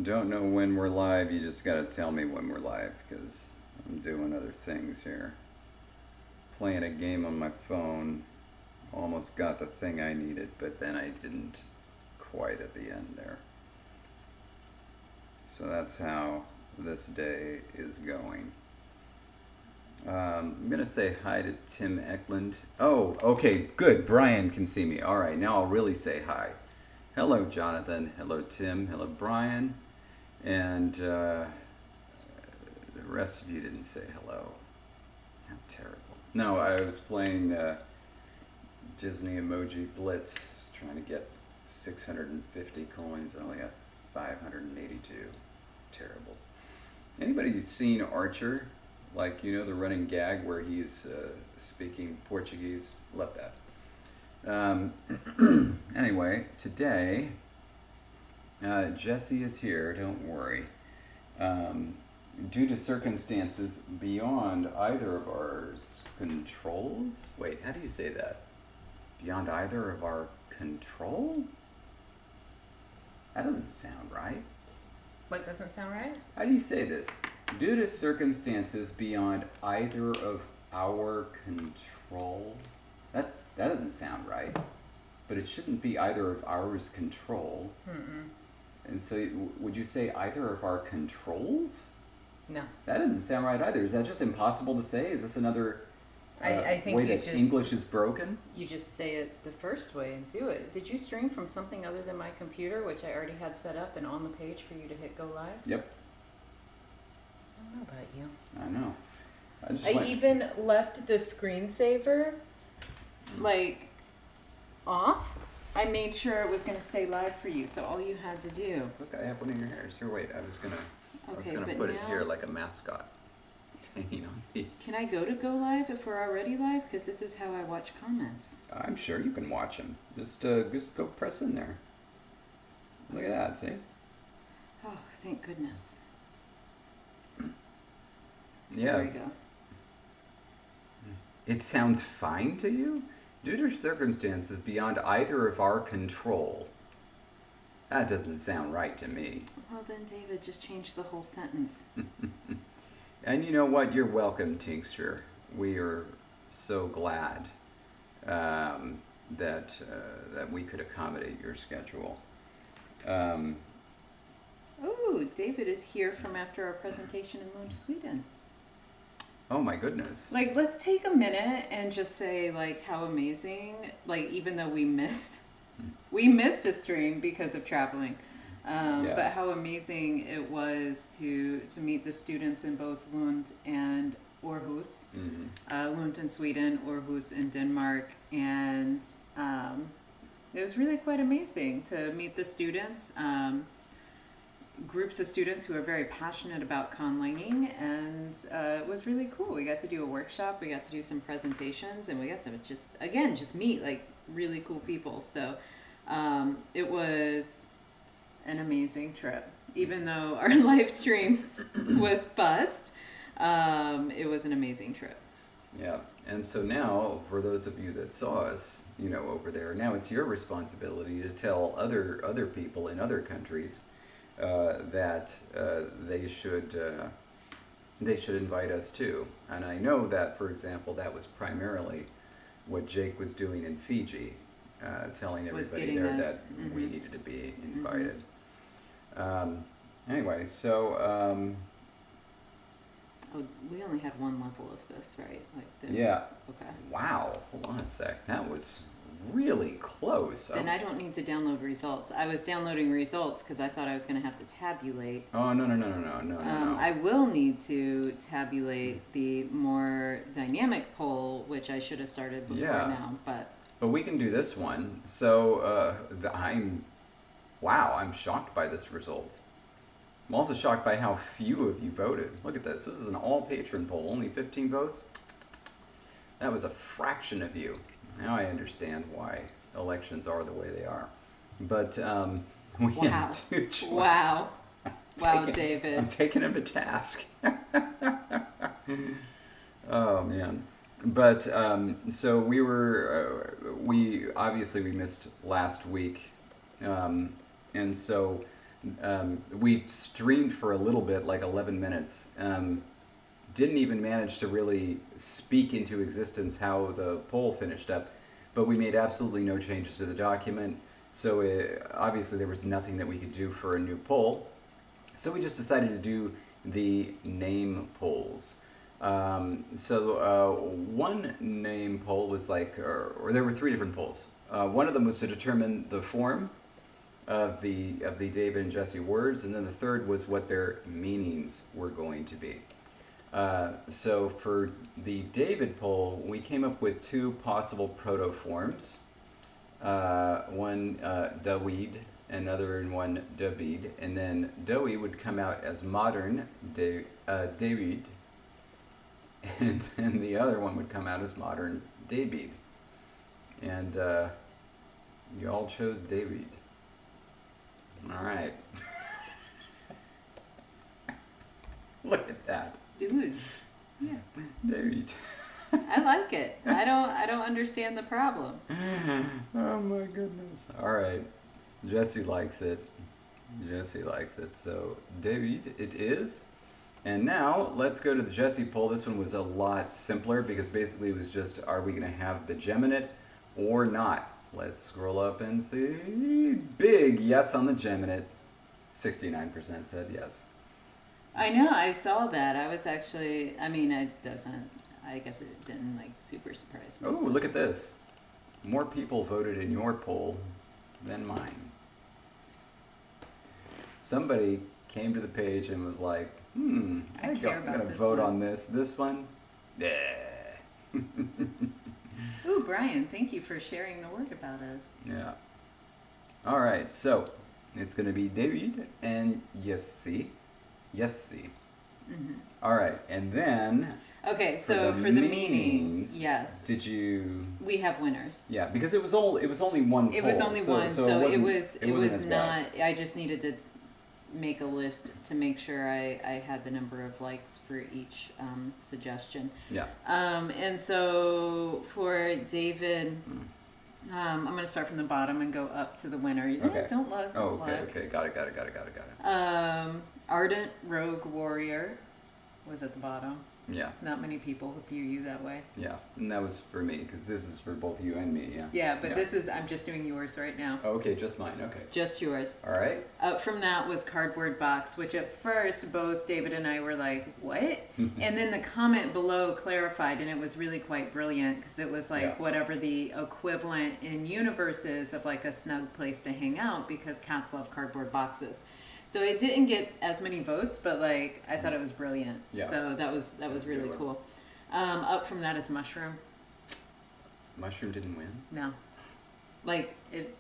don't know when we're live, you just gotta tell me when we're live, because I'm doing other things here. Playing a game on my phone. Almost got the thing I needed, but then I didn't quite at the end there. So that's how this day is going. I'm gonna say hi to Tim Eklund. Oh, okay, good. Brian can see me. All right, now I'll really say hi. Hello, Jonathan. Hello, Tim. Hello, Brian. And the rest of you didn't say hello. How terrible. No, I was playing Disney Emoji Blitz. I was trying to get 650 coins. I only got 582. Terrible. Anybody seen Archer? Like, you know, the running gag where he's speaking Portuguese? Love that. Anyway, today, Jesse is here, don't worry. Due to circumstances beyond either of our controls? Wait, how do you say that? Beyond either of our control? That doesn't sound right. What doesn't sound right? How do you say this? Due to circumstances beyond either of our control? That doesn't sound right. But it shouldn't be either of ours control. Mm-mm. And so would you say either of our controls? No. That doesn't sound right either. Is that just impossible to say? Is this another I think way you that just, English is broken? You just say it the first way and do it. Did you stream from something other than my computer, which I already had set up and on the page for you to hit go live? Yep. I don't know about you. I know. I even left the screensaver, like, off. I made sure it was going to stay live for you, so all you had to do. Look, I have one in your hairs. Here, wait. I was gonna Okay, put it here like a mascot. It's hanging on me. Can I go to go live if we're already live? Because this is how I watch comments. I'm sure you can watch them. Just go press in there. Look at that. See? Oh, thank goodness. Yeah. There we go. It sounds fine to you? Due to circumstances beyond either of our control. That doesn't sound right to me. Well, then, David, just change the whole sentence. And you know what? You're welcome, Tincture. We are so glad that we could accommodate your schedule. Oh, David is here from after our presentation in Lund, Sweden. Oh my goodness. Like, let's take a minute and just say, like, how amazing, like, even though we missed a stream because of traveling, but how amazing it was to meet the students in both Lund and Aarhus. Mm-hmm. Lund in Sweden, Aarhus in Denmark, and it was really quite amazing to meet the students. Groups of students who are very passionate about conlanging, and it was really cool. We got to do a workshop, we got to do some presentations, and we got to just meet like really cool people. So it was an amazing trip. Even though our live stream was bust, it was an amazing trip. Yeah, and so now for those of you that saw us, you know, over there, now it's your responsibility to tell other people in other countries that they should invite us too. And I know that, for example, that was primarily what Jake was doing in Fiji, telling everybody there that we needed to be invited. Anyway, so we only had one level of this, right? Yeah. Okay. Wow. Hold on a sec. That was really close. Then I don't need to download results. I was downloading results because I thought I was going to have to tabulate. Oh, no. I will need to tabulate the more dynamic poll, which I should have started before now. But we can do this one. So I'm shocked by this result. I'm also shocked by how few of you voted. Look at this. This is an all-patron poll. Only 15 votes. That was a fraction of you. Now I understand why elections are the way they are. But we had two choices. Wow, David. I'm taking him to task. Oh, man. But so we obviously missed last week. And so we streamed for a little bit, like 11 minutes. Didn't even manage to really speak into existence how the poll finished up, but we made absolutely no changes to the document. So obviously there was nothing that we could do for a new poll. So we just decided to do the name polls. One name poll was like, or there were 3 different polls. One of them was to determine the form of the David and Jesse words, and then the third was what their meanings were going to be. So for the David poll, we came up with 2 possible proto-forms. One Dawid, another one David, and then Dawi would come out as modern David, and then the other one would come out as modern David. And you all chose David. All right. Look at that. Dude. Yeah. David. I like it. I don't understand the problem. Oh my goodness. All right. Jesse likes it. Jesse likes it. So David it is. And now let's go to the Jesse poll. This one was a lot simpler because basically it was just, are we going to have the gem in it or not? Let's scroll up and see. Big yes on the gem in it. 69% said yes. I know, I saw that. I was actually, I mean, I guess it didn't like super surprise me. Oh, look at this. More people voted in your poll than mine. Somebody came to the page and was like, I'm gonna vote on this one. Yeah. Ooh, Brian, thank you for sharing the word about us. Yeah. All right, so it's gonna be David and Yessi. Yessi. Mm-hmm. All right, and then. Okay, so for the meanings, yes. Did you? We have winners. Yeah, because it was only one poll. It was only one, so it was not. Bad. I just needed to make a list to make sure I had the number of likes for each suggestion. Yeah. And so for David, I'm going to start from the bottom and go up to the winner. Okay. Don't look. Don't look. Okay. Got it. Ardent Rogue Warrior was at the bottom. Yeah. Not many people view you that way. Yeah, and that was for me because this is for both you and me. Yeah. Yeah, but this is, I'm just doing yours right now. Oh, okay, just mine. Okay. Just yours. All right. Up from that was Cardboard Box, which at first both David and I were like, what? And then the comment below clarified, and it was really quite brilliant because it was like whatever the equivalent in universe is of like a snug place to hang out because cats love cardboard boxes. So it didn't get as many votes, but like I thought it was brilliant. Yeah. So that was really cool. Up from that is Mushroom. Mushroom didn't win? No. Like it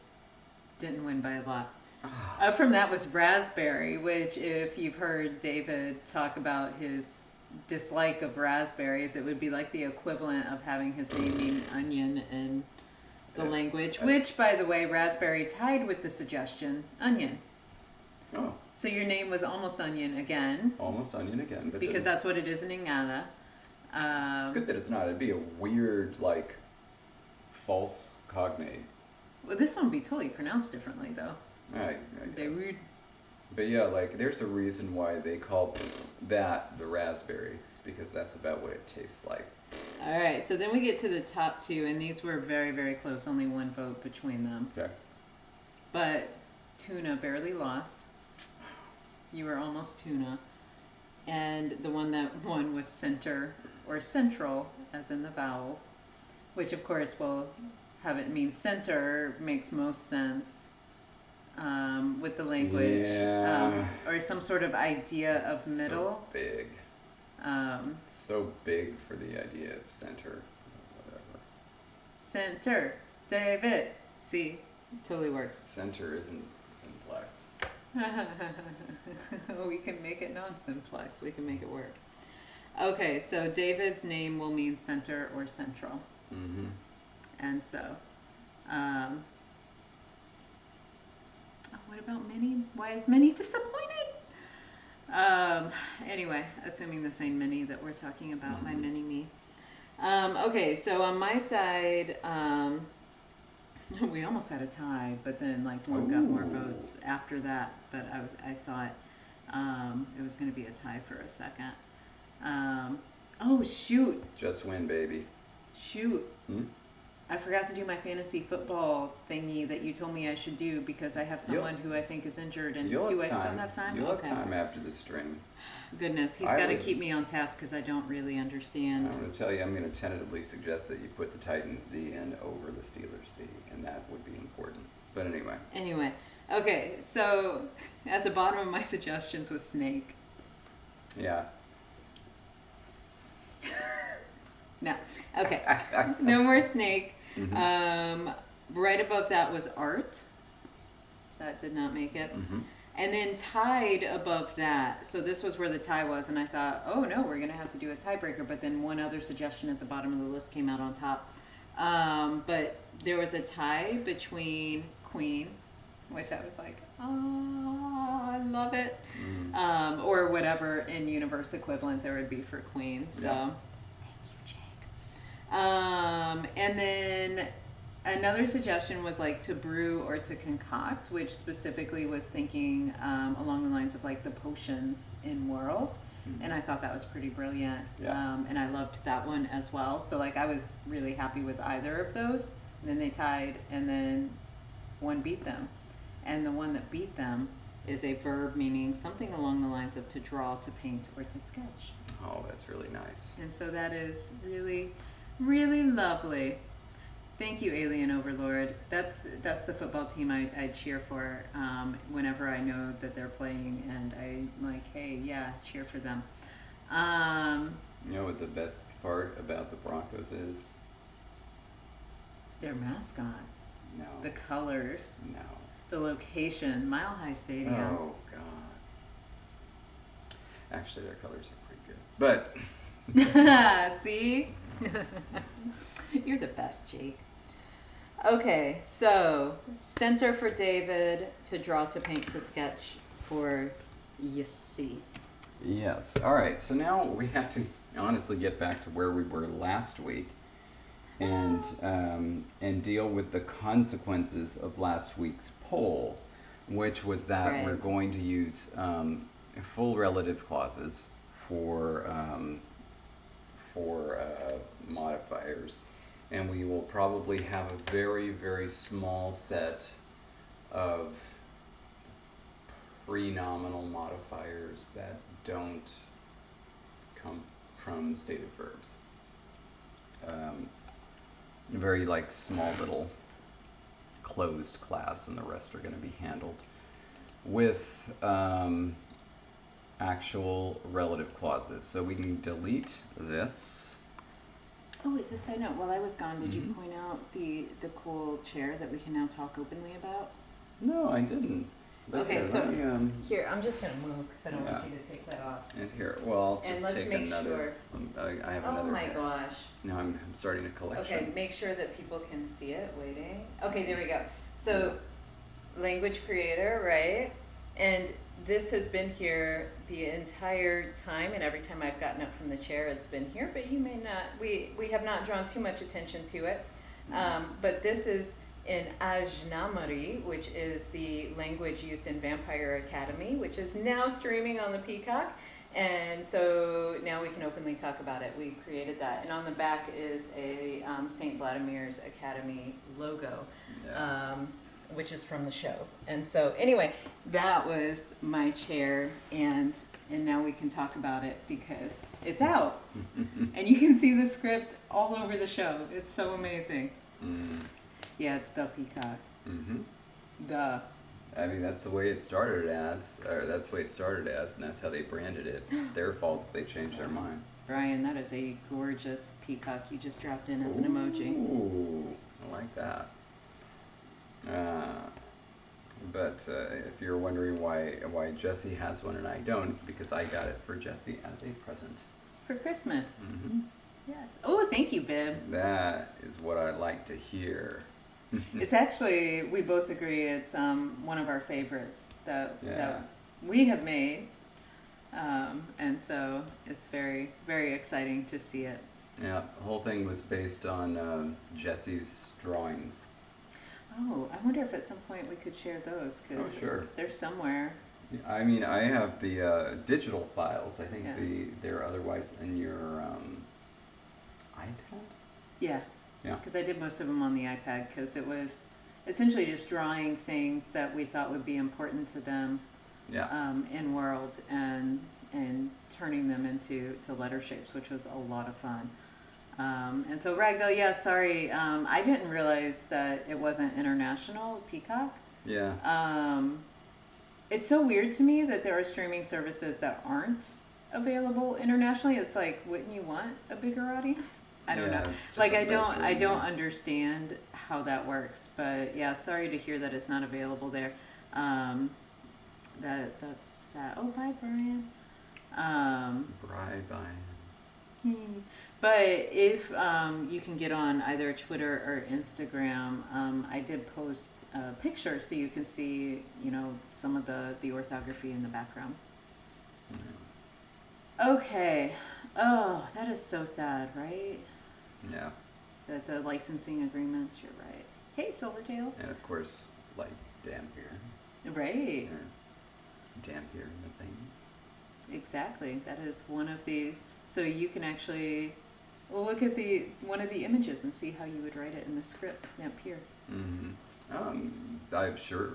didn't win by a lot. Up from that was Raspberry, which if you've heard David talk about his dislike of raspberries, it would be like the equivalent of having his name mean onion in the language, which by the way, Raspberry tied with the suggestion, onion. Oh. So your name was Almost Onion again. Almost Onion again. But because that's what it is in Ingala. It's good that it's not. It'd be a weird, like, false cognate. Well, this one would be totally pronounced differently, though. I guess. Weird. But yeah, like, there's a reason why they call that the raspberry. Because that's about what it tastes like. All right, so then we get to the top 2, and these were very, very close. Only one vote between them. Okay. But Tuna barely lost. You were almost Tuna. And the one that won was Center or Central, as in the vowels, which of course will have it mean center, makes most sense with the language. Yeah. Or some sort of idea of middle. So big. So big for the idea of center. Whatever. Center. David. See, totally works. Center isn't simplex. We can make it non-simplex. We can make it work. Okay, so David's name will mean center or central. Mm-hmm. And so, what about Minnie? Why is Minnie disappointed? Anyway, assuming the same Minnie that we're talking about, my mini me. Okay, so on my side, We almost had a tie, but then like one got more votes after that. But I thought it was going to be a tie for a second. Oh shoot! Just win, baby. Shoot! I forgot to do my fantasy football thingy that you told me I should do because I have someone who I think is injured. And do I still have time? You'll have time after the stream. Goodness, he's got to keep me on task because I don't really understand. I'm going to tell you, I'm going to tentatively suggest that you put the Titans D in over the Steelers D, and that would be important. But anyway. Anyway, okay, so at the bottom of my suggestions was snake. Yeah. No. Okay. No more snake. Right above that was art. That did not make it. And then tied above that. So this was where the tie was. And I thought, oh no, we're going to have to do a tiebreaker. But then one other suggestion at the bottom of the list came out on top. But there was a tie between Queen, which I was like, oh, I love it. Or whatever in universe equivalent there would be for Queen. So thank you, Jake. And then another suggestion was like to brew or to concoct, which specifically was thinking along the lines of like the potions in World. And I thought that was pretty brilliant. And I loved that one as well. So like I was really happy with either of those. And then they tied and then one beat them. And the one that beat them is a verb meaning something along the lines of to draw, to paint, or to sketch. Oh, that's really nice. And so that is really, really lovely. Thank you, Alien Overlord. That's the football team I cheer for whenever I know that they're playing, and I'm like, hey, yeah, cheer for them. You know what the best part about the Broncos is? Their mascot. No. The colors. No. The location. Mile High Stadium. Oh, God. Actually, their colors are pretty good. But... See? You're the best, Jake. Okay, so center for David, to draw, to paint, to sketch for Yassi. Yes. All right. So now we have to honestly get back to where we were last week, and deal with the consequences of last week's poll, which was that we're going to use full relative clauses for modifiers, and we will probably have a very, very small set of pre-nominal modifiers that don't come from stated verbs. Very like small little closed class, and the rest are going to be handled with actual relative clauses. So we can delete this. Oh, is this side note? While I was gone, did you point out the cool chair that we can now talk openly about? No, I didn't. But okay, here, so here, I'm just gonna move because I don't want you to take that off. And here, well, I'll just take another. I have another. Oh my gosh. Now I'm starting a collection. Okay, make sure that people can see it. Waiting. Okay, there we go. So, language creator, right? And this has been here the entire time, and every time I've gotten up from the chair, it's been here. But you may not. We have not drawn too much attention to it. But this is in Ajnamari, which is the language used in Vampire Academy, which is now streaming on the Peacock. And so now we can openly talk about it. We created that. And on the back is a St. Vladimir's Academy logo, which is from the show. And so anyway, that was my chair, and now we can talk about it because it's out. And you can see the script all over the show. It's so amazing. Yeah, it's the Peacock. I mean, that's the way it started as, or that's the way it started as, and that's how they branded it. It's their fault if they changed their mind. Brian, that is a gorgeous peacock you just dropped in as an emoji. Ooh, I like that. But if you're wondering why Jesse has one and I don't, it's because I got it for Jesse as a present. For Christmas. Yes. Oh, thank you, Bib. That is what I like to hear. It's actually, we both agree, it's one of our favorites that we have made. And so it's very, very exciting to see it. Yeah, the whole thing was based on Jesse's drawings. Oh, I wonder if at some point we could share those Oh, because sure. they're somewhere. I mean, I have the digital files. I think Yeah. they're otherwise in your iPad. Yeah. Yeah. Because I did most of them on the iPad because it was essentially just drawing things that we thought would be important to them Yeah. in World and turning them into letter shapes, which was a lot of fun. And so Ragdoll, yeah, sorry, I didn't realize that it wasn't international Peacock. Yeah. It's so weird to me that there are streaming services that aren't available internationally. It's like, wouldn't you want a bigger audience? I don't Yeah, know. it's just Like a I don't mess I right don't now. understand how that works. But yeah, sorry to hear that it's not available there. That's sad. Oh, bye, Brian. Bye. But if you can get on either Twitter or Instagram, I did post a picture so you can see, some of the orthography in the background. Okay. Oh, that is so sad, right? Yeah. The licensing agreements, you're right. Hey, Silvertail. And of course, like Dampier. Right. Dampier in the thing. Exactly. That is one of the. So you can actually look at one of the images and see how you would write it in the script. Dampier. I'm sure.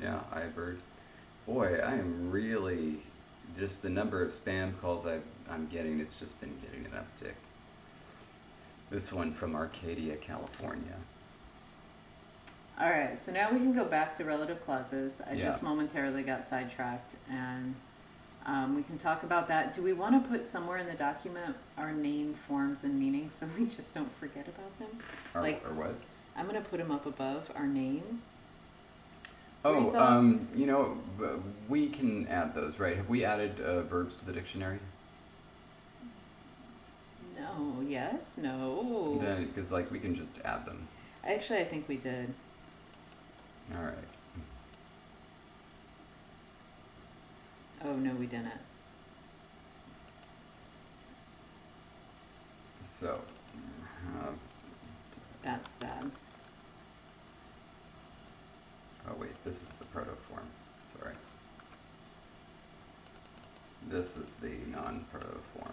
Yeah, iBird. Boy, I am really just the number of spam calls I'm getting. It's just been getting an uptick. This one from Arcadia, California. All right, so now we can go back to relative clauses. I Yeah. just momentarily got sidetracked, and we can talk about that. Do we want to put somewhere in the document our name, forms, and meanings so we just don't forget about them? Or Like- what? I'm going to put them up above our name. Oh, Results. we can add those, right? Have we added verbs to the dictionary? No, yes, no. Then, because like we can just add them. Actually, I think we did. All right. Oh, no, we didn't. So, That's sad. oh wait, this is the protoform. Sorry. This is the non-protoform.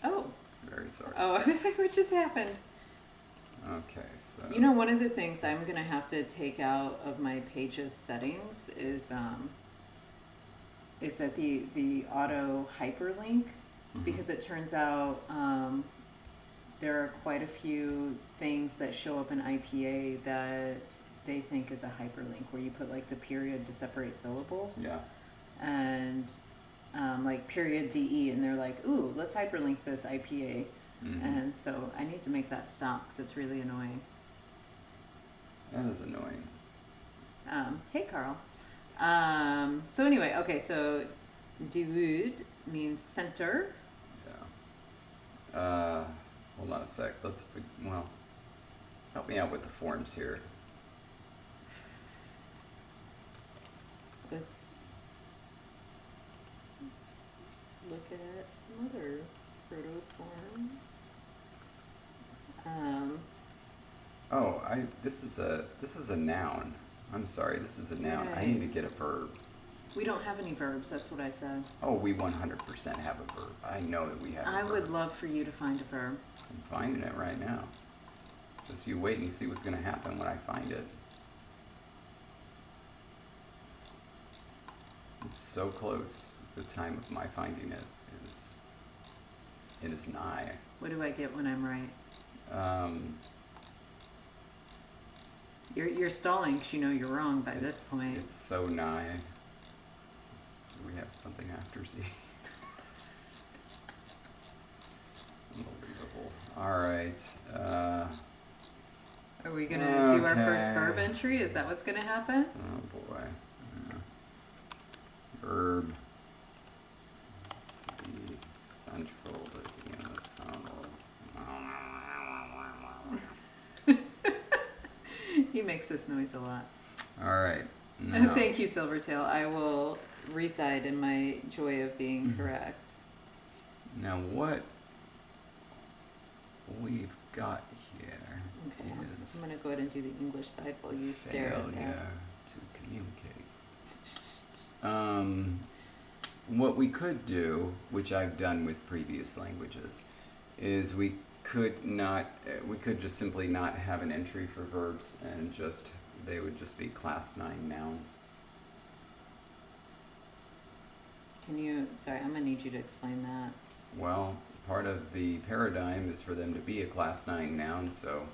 Oh, Very sorry. I was like, what just happened? Okay, so. One of the things I'm going to have to take out of my Pages settings is that the auto hyperlink, because it turns out there are quite a few things that show up in IPA that they think is a hyperlink, where you put like the period to separate syllables. Yeah. And like period DE, and they're like, ooh, let's hyperlink this IPA. And so I need to make that stop because it's really annoying. That is annoying. Hey, Carl. So anyway, okay, so Dude means center. Yeah. Hold on a sec. Help me out with the forms here. Let's look at some other protoforms. This is a noun. I'm sorry, this is a noun. I Right. need to get a verb. We don't have any verbs, that's what I said. Oh, we 100% have a verb. I know that we have a I verb. would love for you to find a verb. I'm finding it right now. Just you wait and see what's going to happen when I find it. It's so close. The time of my finding it is nigh. What do I get when I'm right? You're stalling because you know you're wrong by this point. It's so nigh. Do we have something after Z? Unbelievable. All right. Are we gonna do our first Okay. verb entry? Is that what's gonna happen? Oh boy. Verb. Be central to the ensemble. He makes this noise a lot. All right. Now, Thank you, Silvertail. I will reside in my joy of being correct. Now what we've got here Okay. is I'm going to go ahead and do the English side while you stare at that. failure to communicate. What we could do, which I've done with previous languages, is we could just simply not have an entry for verbs and they would just be class 9 nouns. Sorry, I'm going to need you to explain that. Well, part of the paradigm is for them to be a class 9 noun, so.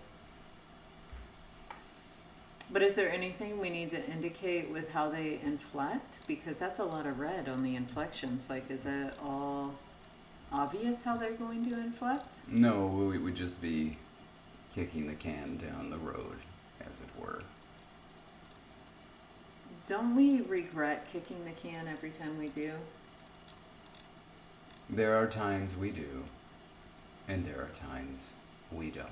But is there anything we need to indicate with how they inflect? Because that's a lot of red on the inflections. Like, is it all obvious how they're going to inflect? No, it would just be kicking the can down the road, as it were. Don't we regret kicking the can every time we do? There are times we do, and there are times we don't.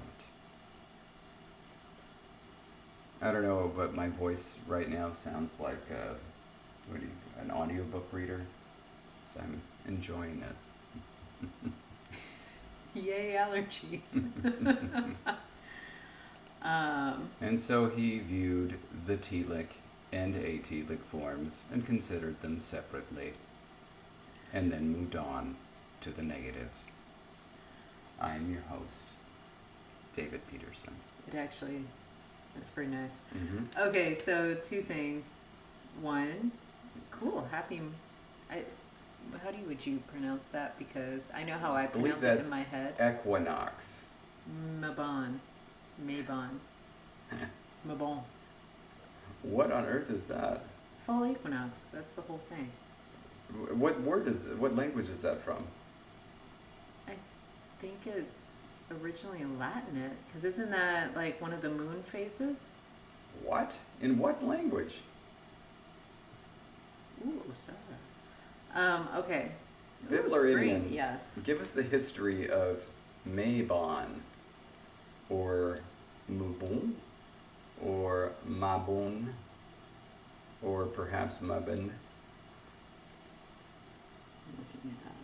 I don't know, but my voice right now sounds like an audiobook reader, so I'm enjoying it. Yay, allergies. And so he viewed the telic and atelic forms and considered them separately, and then moved on to the negatives. I am your host, David Peterson. That's pretty nice. Mm-hmm. Okay, so 2 things. One, cool, how would you pronounce that? Because I know how I pronounce it in my head. Equinox. Mabon. Mabon. What on earth is that? Fall equinox, that's the whole thing. What language is that from? I think it's originally Latin, because isn't that like one of the moon phases? What? In what language? Ooh, star. Okay. Bibler spring, Indian. yes. Give us the history of Mabon, or Mubon, or Mabon, or perhaps Mabon. I'm looking it up.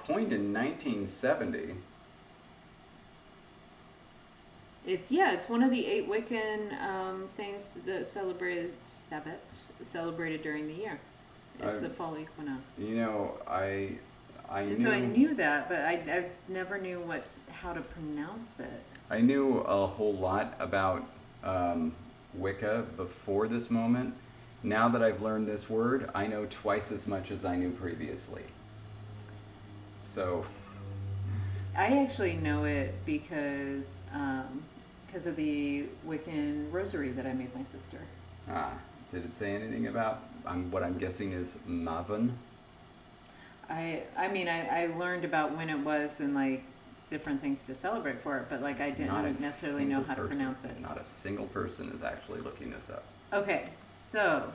Coined in 1970. It's one of the 8 Wiccan things that celebrated during the year. It's the fall equinox. You know, I And knew. so I knew that, but I never knew how to pronounce it. I knew a whole lot about Wicca before this moment. Now that I've learned this word, I know twice as much as I knew previously. So. I actually know it because of the Wiccan rosary that I made my sister. Did it say anything about what I'm guessing is Maven? I learned about when it was and like different things to celebrate for it, but like I didn't necessarily know how to pronounce it. Not a single person is actually looking this up. Okay, so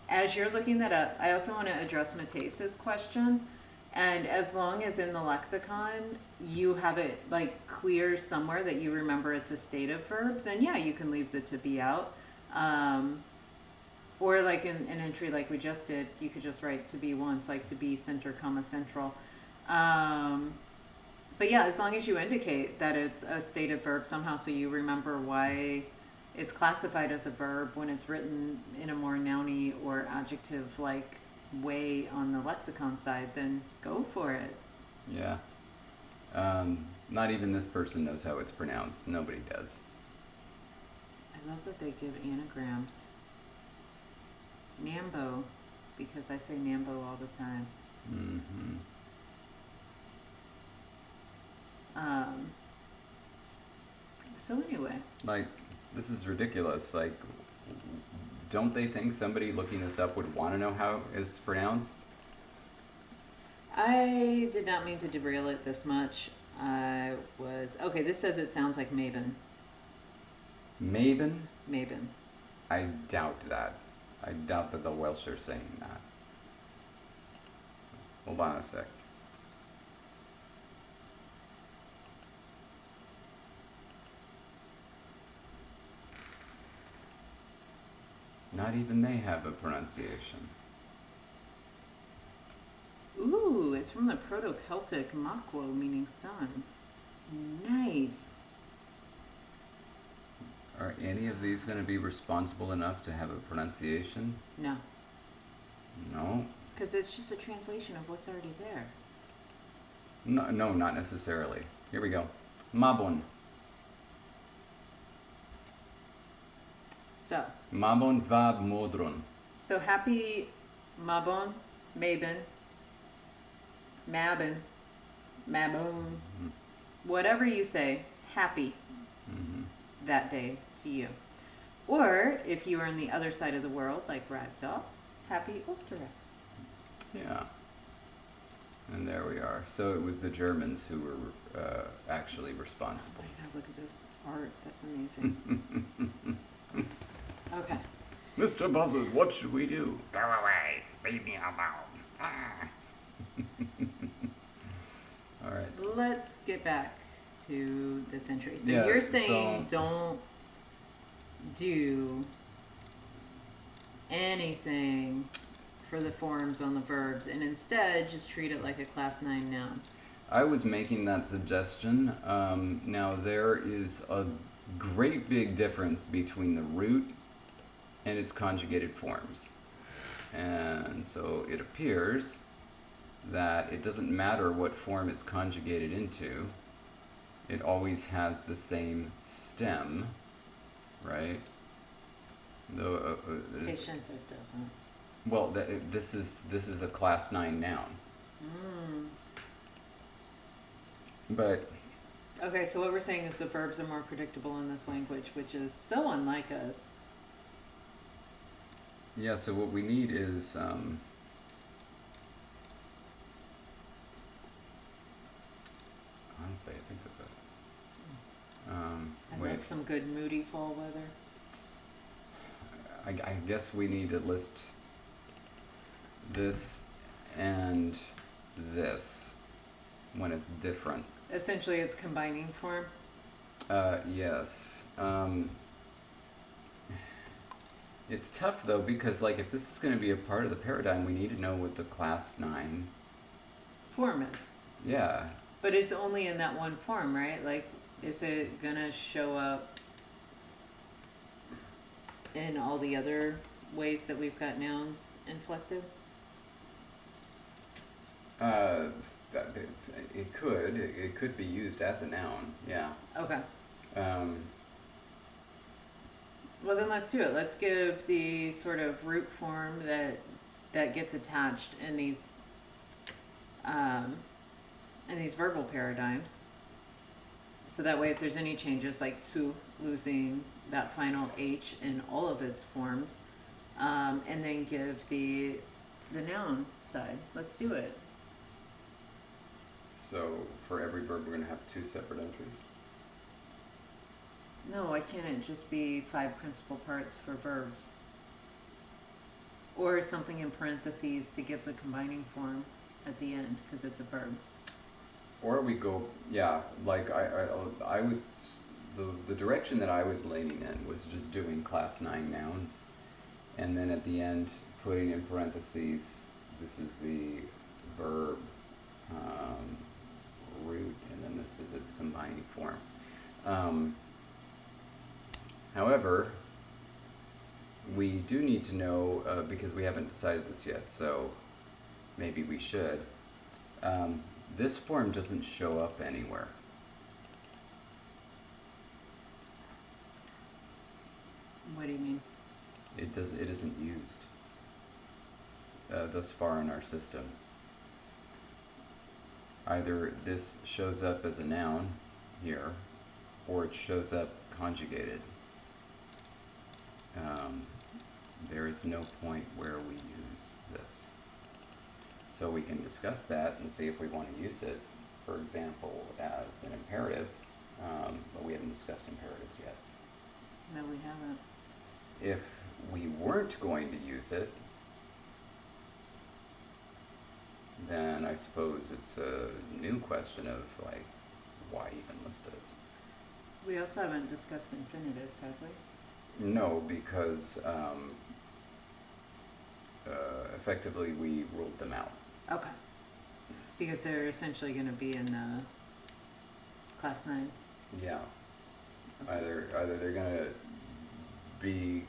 as you're looking that up, I also want to address Mateus's question. And as long as in the lexicon you have it like clear somewhere that you remember it's a stative verb, then yeah, you can leave the to be out. Or like in an entry like we just did, you could just write to be once, like to be center, comma, central. But yeah, as long as you indicate that it's a stative verb somehow, so you remember why it's classified as a verb when it's written in a more nouny or adjective like way on the lexicon side, then go for it. Yeah. Not even this person knows how it's pronounced. Nobody does. I love that they give anagrams. Nambo, because I say Nambo all the time. Mm-hmm. So anyway. Like, this is ridiculous. Like, don't they think somebody looking this up would want to know how it's pronounced? I did not mean to derail it this much. Okay, this says it sounds like Maven. Maven? Maven. I doubt that. I doubt that the Welsh are saying that. Hold on a sec. Not even they have a pronunciation. Ooh, it's from the Proto-Celtic Makwo, meaning sun. Nice. Are any of these going to be responsible enough to have a pronunciation? No. No. Because it's just a translation of what's already there. No, no, not necessarily. Here we go. Mabon. So. Mabon vab modron. So happy Mabon, Mabon, Mabon, Mabon, whatever you say, happy that day to you. Or if you are on the other side of the world, like Ragdoll, happy Osterreich. Yeah. And there we are. So it was the Germans who were actually responsible. Oh my god, look at this art. That's amazing. Okay. Mr. Buzzard, what should we do? Go away. Leave me alone. Ah. All right. Let's get back to this entry. So Yeah, you're saying don't do anything for the forms on the verbs and instead just treat it like a class 9 noun. I was making that suggestion. Now, there is a great big difference between the root and its conjugated forms. And so it appears that it doesn't matter what form it's conjugated into, it always has the same stem, right? Though Patient it doesn't. well, this is a class 9 noun. But Okay, so what we're saying is the verbs are more predictable in this language, which is so unlike us. yeah, so what we need is honestly, I think that I love some good moody fall weather. I guess we need to list this and this when it's different. Essentially, it's combining form. Yes. It's tough though because like if this is going to be a part of the paradigm, we need to know what the class 9 Form is. Yeah. But it's only in that one form, right? Like, is it gonna show up in all the other ways that we've got nouns inflected? It could be used as a noun. Yeah. Okay. Um, Well, then let's do it. Let's give the sort of root form that gets attached in these verbal paradigms. So that way, if there's any changes, like zu losing that final H in all of its forms, and then give the noun side. Let's do it. so for every verb, we're going to have 2 separate entries. No, why can't it just be 5 principal parts for verbs? Or something in parentheses to give the combining form at the end, because it's a verb. Or we go, yeah, like I was, the direction that I was leaning in was just doing class 9 nouns, and then at the end putting in parentheses, this is the verb root, and then this is its combining form. However, we do need to know, because we haven't decided this yet, so maybe we should. This form doesn't show up anywhere. What do you mean? It isn't used thus far in our system. Either this shows up as a noun here, or it shows up conjugated. There is no point where we use this. So we can discuss that and see if we want to use it, for example, as an imperative, but we haven't discussed imperatives yet. No, we haven't. If we weren't going to use it, then I suppose it's a new question of like, why even list it? We also haven't discussed infinitives, have we? No, because effectively we ruled them out. Okay. Because they're essentially going to be in the class 9. Yeah. Either they're going to be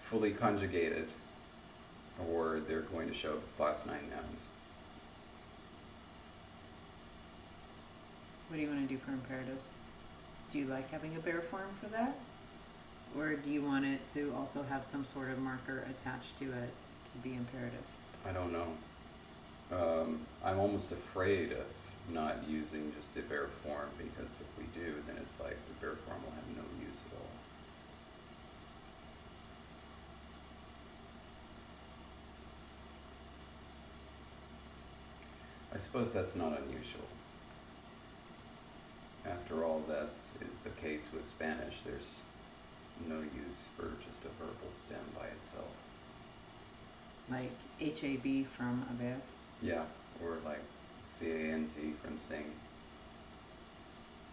fully conjugated, or they're going to show up as class 9 nouns. What do you want to do for imperatives? Do you like having a bare form for that? Or do you want it to also have some sort of marker attached to it to be imperative? I don't know. I'm almost afraid of not using just the bare form, because if we do, then it's like the bare form will have no use at all. I suppose that's not unusual. After all, that is the case with Spanish. There's no use for just a verbal stem by itself. Like HAB from haber? Yeah, or like CANT from sing.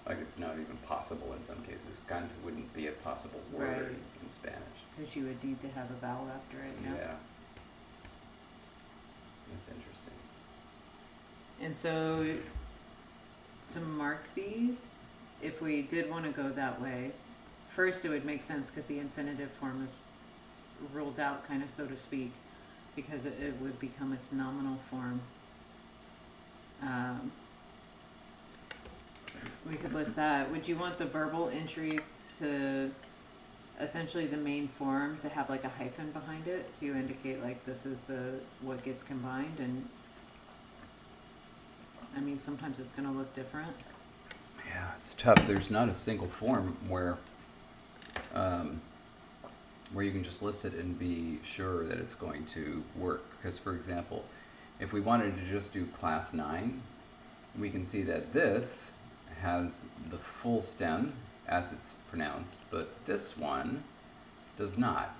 Like it's not even possible in some cases. Cant wouldn't be a possible word Right. in Spanish. Because you would need to have a vowel after it, yeah. That's interesting. And so to mark these, if we did want to go that way, first it would make sense because the infinitive form is ruled out, kind of, so to speak, because it would become its nominal form. We could list that. Would you want the verbal entries to essentially the main form to have like a hyphen behind it to indicate like this is the what gets combined? And I mean, sometimes it's going to look different. Yeah, it's tough. There's not a single form where you can just list it and be sure that it's going to work. Because, for example, if we wanted to just do class 9, we can see that this has the full stem as it's pronounced, but this one does not.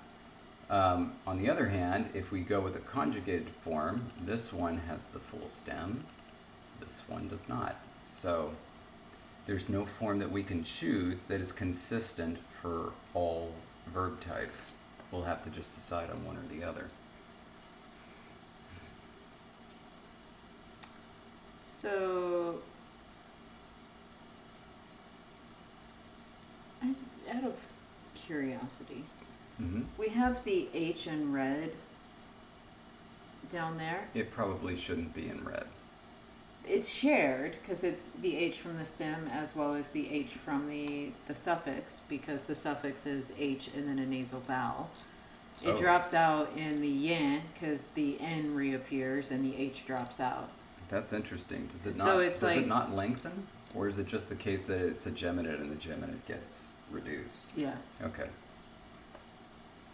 On the other hand, if we go with a conjugated form, this one has the full stem, this one does not. So there's no form that we can choose that is consistent for all verb types. We'll have to just decide on one or the other. So, out of curiosity, we have the H in red down there. It probably shouldn't be in red. It's shared because it's the H from the stem as well as the H from the suffix, because the suffix is H and then a nasal vowel. It drops out in the yin because the N reappears and the H drops out. That's interesting. Does it So not? it's does like, it not lengthen, or is it just the case that it's a geminate and the geminate gets reduced? Yeah. Okay.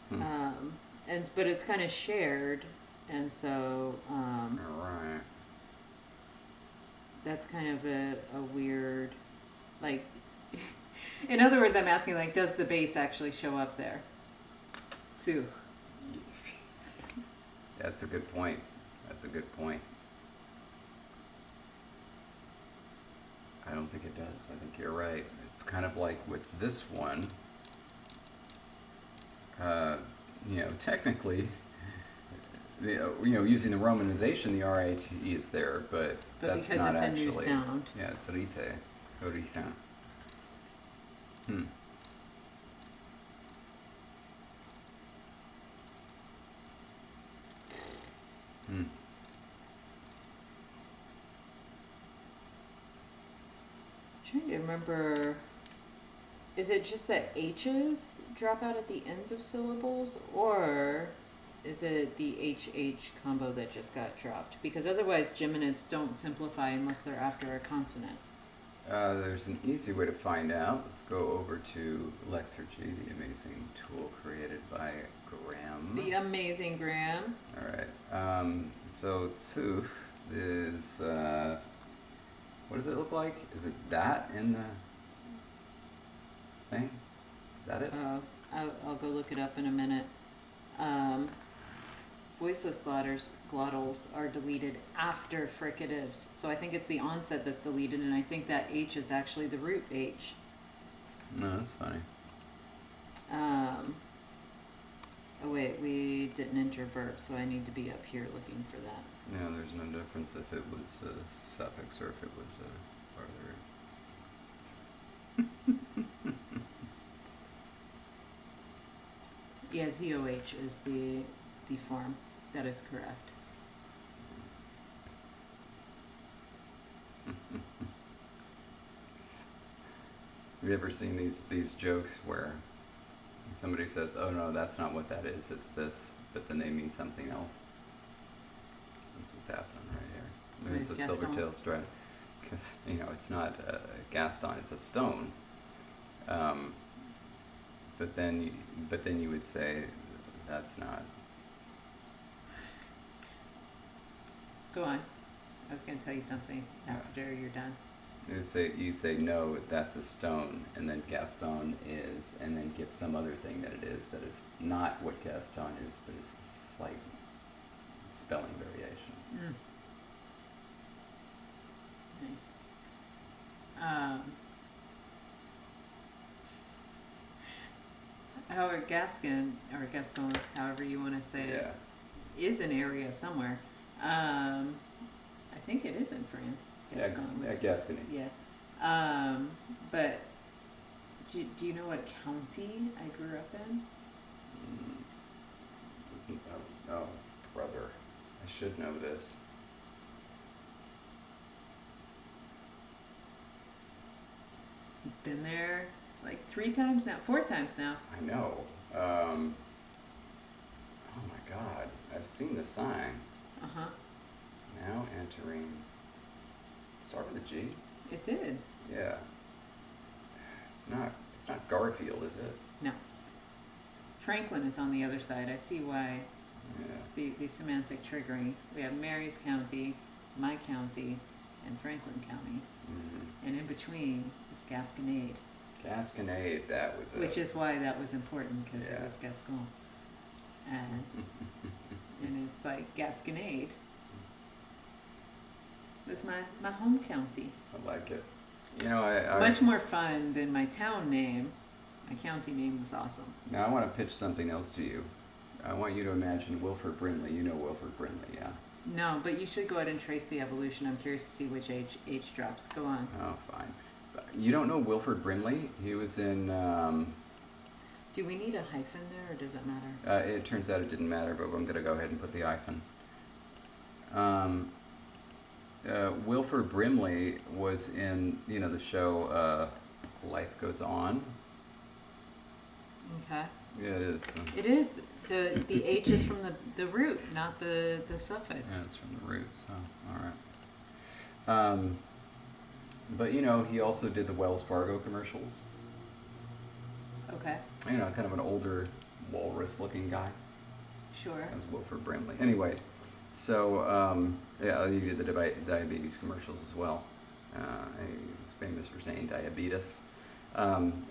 But it's kind of shared, and so All right. that's kind of a weird, like. In other words, I'm asking, like, does the bass actually show up there? Too. That's a good point. That's a good point. I don't think it does. I think you're right. It's kind of like with this one. Technically, using the romanization, the RIT is there, but that's because not it's actually. a new sound. Yeah, it's rite. Orita. Trying to remember, is it just that H's drop out at the ends of syllables, or is it the HH combo that just got dropped? Because otherwise geminates don't simplify unless they're after a consonant. There's an easy way to find out. Let's go over to Lexergy, the amazing tool created by Graham. The amazing Graham. All right. So two is what does it look like? Is it that in the thing? Is that it? I'll go look it up in a minute. Voiceless glottals are deleted after fricatives. So I think it's the onset that's deleted, and I think that H is actually the root H. No, that's funny. Oh wait, we didn't enter verb, so I need to be up here looking for that. Yeah, there's no difference if it was a suffix or if it was a part of Yeah, ZOH is the form. That is correct. Have you ever seen these jokes where somebody says, "Oh no, that's not what that is. It's this," but then they mean something else? That's what's happening right here. I mean, that's what Gaston. Silvertail's trying, because it's not Gaston; it's a stone. But then you would say that's not. Go on. I was going to tell you something after you're done. You say no, that's a stone, and then Gaston is, and then give some other thing that it is not what Gaston is, but it's a slight spelling variation. Nice. However, Gascon, or Gascon, however you want to say it, is an area somewhere. I think it is in France. Gascon. Yeah, Gascony. Yeah. But do you know what county I grew up in? Oh, brother. I should know this. Been there like 4 times now. I know. Oh my God. I've seen the sign. Uh-huh. Now entering. Start with a G? It did. Yeah. It's not Garfield, is it? No. Franklin is on the other side. I see why. Yeah. The semantic triggering. We have Mary's County, my county, and Franklin County. Mm-hmm. And in between is Gasconade. Gasconade, that was it. Which is why that was important, because it Yeah. was Gascon. And it's like Gasconade was my home county. I like it. I Much more fun than my town name. My county name was awesome. Now I want to pitch something else to you. I want you to imagine Wilford Brimley. You know Wilford Brimley, yeah? No, but you should go ahead and trace the evolution. I'm curious to see which H drops. Go on. Oh, fine. You don't know Wilford Brimley? He was in... Do we need a hyphen there, or does it matter? it turns out it didn't matter, but I'm going to go ahead and put the hyphen. Wilford Brimley was in, the show Life Goes On. Okay. Yeah, it is. It is. The H is from the root, not the suffix. Yeah, it's from the root, so, all right. But, he also did the Wells Fargo commercials. Okay. Kind of an older walrus-looking guy. Sure. That was Wilford Brimley. Anyway, so, he did the diabetes commercials as well. He was famous for saying diabetes.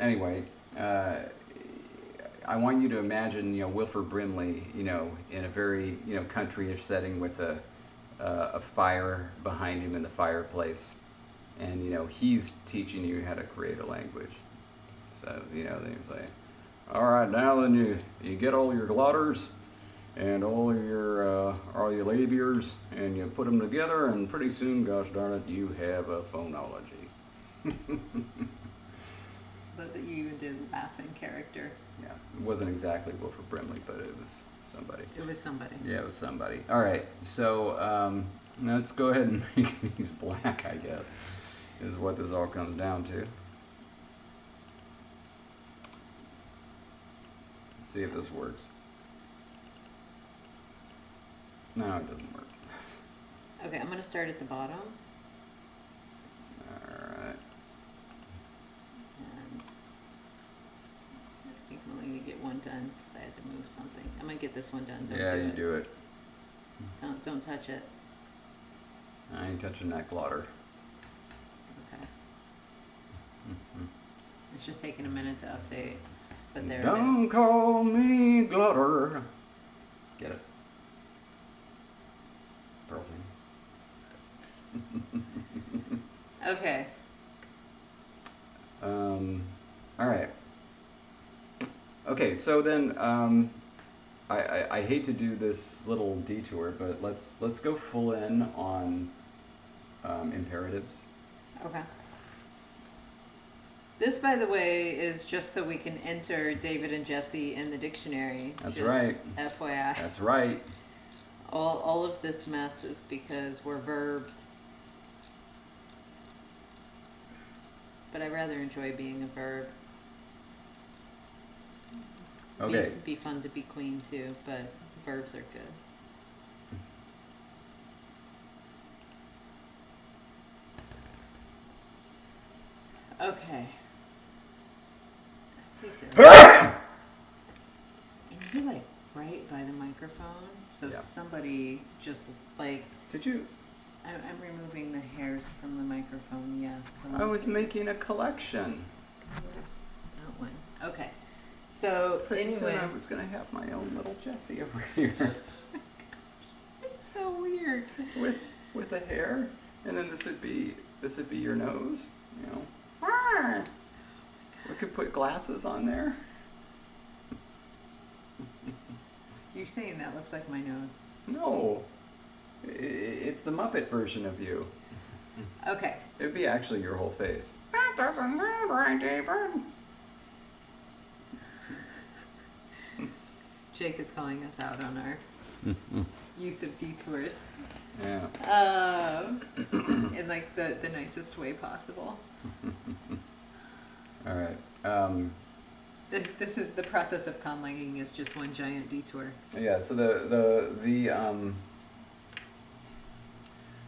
Anyway, I want you to imagine, Wilford Brimley, in a very, countryish setting with a fire behind him in the fireplace. And, he's teaching you how to create a language. So, they say, all right, now then you get all your glotters and all your labiers, and you put them together, and pretty soon, gosh darn it, you have a phonology. Love that you even did laugh in character. Yeah, it wasn't exactly Wilford Brimley, but it was somebody. It was somebody. Yeah, it was somebody. All right, so let's go ahead and make these black, I guess, is what this all comes down to. Let's see if this works. No, it doesn't work. Okay, I'm going to start at the bottom. All right. And I think I'm only going to get one done because I had to move something. I'm going to get this one done. Don't Yeah, do you it. do it. Don't touch it. I ain't touching that glotter. Okay. Mm-hmm. It's just taking a minute to update. But there it Don't is. call me glotter. Get it? Pearl Jam. Okay. All right. Okay, so then I hate to do this little detour, but let's go full in on imperatives. Okay. This, by the way, is just so we can enter David and Jesse in the dictionary. That's just right. FYI. That's right. All of this mess is because we're verbs. But I rather enjoy being a verb. Okay. Be fun to be queen too, but verbs are good. Okay. And you're like right by the microphone, so somebody just like. Did you? I'm removing the hairs from the microphone. Yes. I was making a collection. What is that one? Okay. So Pretty anyway, soon I was gonna have my own little Jessie over here. It's so weird. With a hair, and then this would be your nose. You know. We could put glasses on there. You're saying that looks like my nose. No. It's the Muppet version of you. Okay. It would be actually your whole face. That doesn't sound right, David. Jake is calling us out on our use of detours. Yeah. In like the nicest way possible. All right. This is the process of conlanging is just one giant detour. Yeah. So the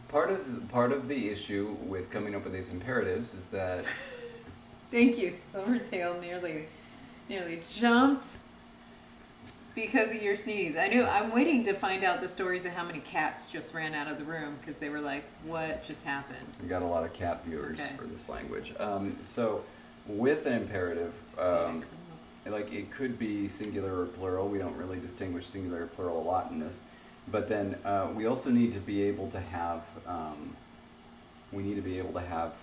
part of the issue with coming up with these imperatives is that. Thank you. Silvertail nearly jumped because of your sneeze. I'm waiting to find out the stories of how many cats just ran out of the room because they were like, "What just happened?" We got a lot of cat viewers Okay. for this language. So with an imperative, like it could be singular or plural. We don't really distinguish singular or plural a lot in this. But then we also need to be able to have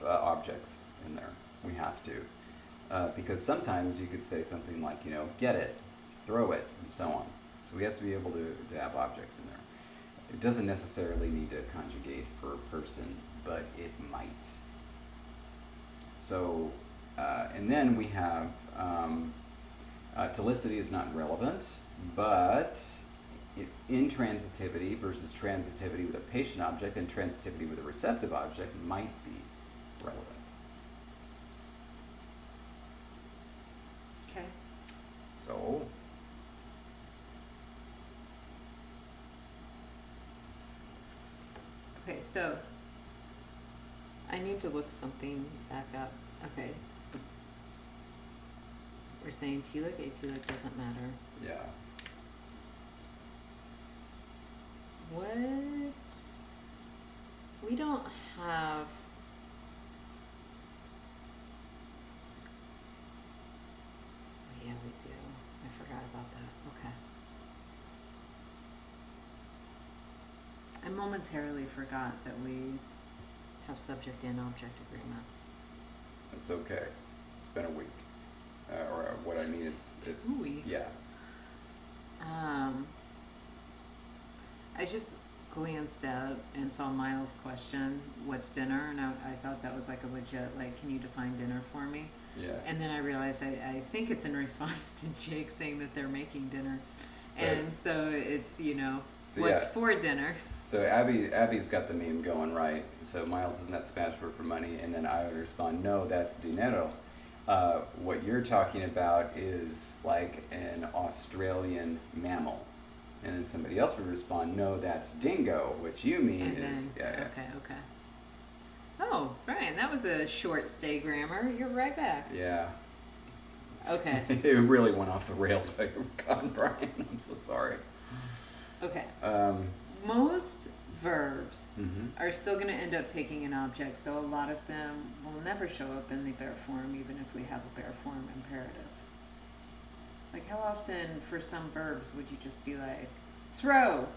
objects in there. We have to, because sometimes you could say something like, get it, throw it, and so on. So we have to be able to have objects in there. It doesn't necessarily need to conjugate for a person, but it might. So, and then we have telicity is not relevant, but intransitivity versus transitivity with a patient object and transitivity with a receptive object might be relevant. Okay. So, Okay, so I need to look something back up. Okay. We're saying TLIC, ATLIC doesn't matter. yeah. What? We don't have. Oh, yeah, we do. I forgot about that. Okay. I momentarily forgot that we have subject and object agreement. It's okay. It's been a week. Or what I mean is... 2 weeks? Yeah. I just glanced out and saw Miles' question, what's dinner? And I thought that was like a legit, like, can you define dinner for me? Yeah. And then I realized I think it's in response to Jake saying that they're making dinner. Right. And so it's, So, what's yeah. for dinner? So Abby's got the meme going right. So Miles isn't that Spanish word for money, and then I would respond, no, that's dinero. What you're talking about is like an Australian mammal. And then somebody else would respond, no, that's dingo. What you mean And is... then, okay. Oh, Brian, that was a short stay grammar. You're right back. Yeah. Okay. It really went off the rails by God, Brian. I'm so sorry. Okay. Um, Most verbs mhm. are still going to end up taking an object, so a lot of them will never show up in the bare form, even if we have a bare form imperative. Like, how often for some verbs would you just be like, throw?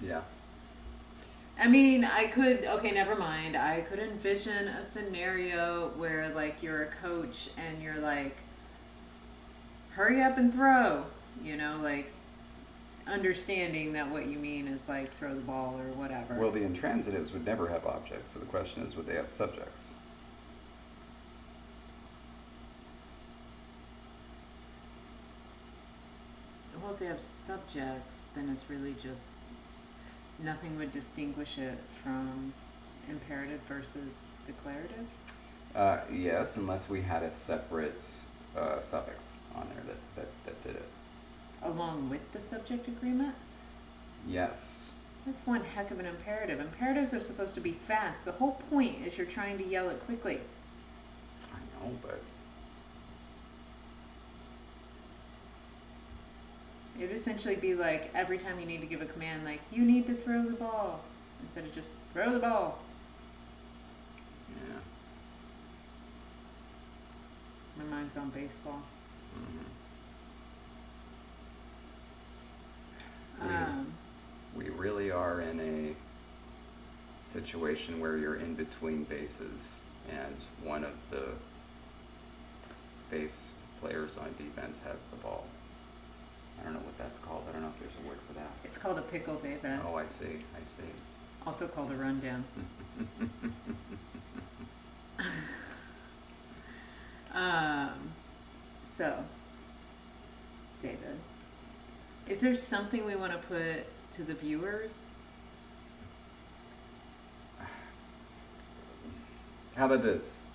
Yeah. I mean, okay, never mind. I could envision a scenario where, like, you're a coach and you're like, hurry up and throw, like, understanding that what you mean is, like, throw the ball or whatever. Well, the intransitives would never have objects, so the question is, would they have subjects? if they have subjects, then it's really just nothing would distinguish it from imperative versus declarative. Yes, unless we had a separate suffix on there that did it. Along with the subject agreement? Yes. That's one heck of an imperative. Imperatives are supposed to be fast. The whole point is you're trying to yell it quickly. I know, but It would essentially be like every time you need to give a command, like, you need to throw the ball, instead of just throw the ball. yeah. My mind's on baseball. Mm-hmm. We really are in a situation where you're in between bases and one of the base players on defense has the ball. I don't know what that's called. I don't know if there's a word for that. It's called a pickle, David. Oh, I see. Also called a rundown. So, David, is there something we want to put to the viewers? How about this?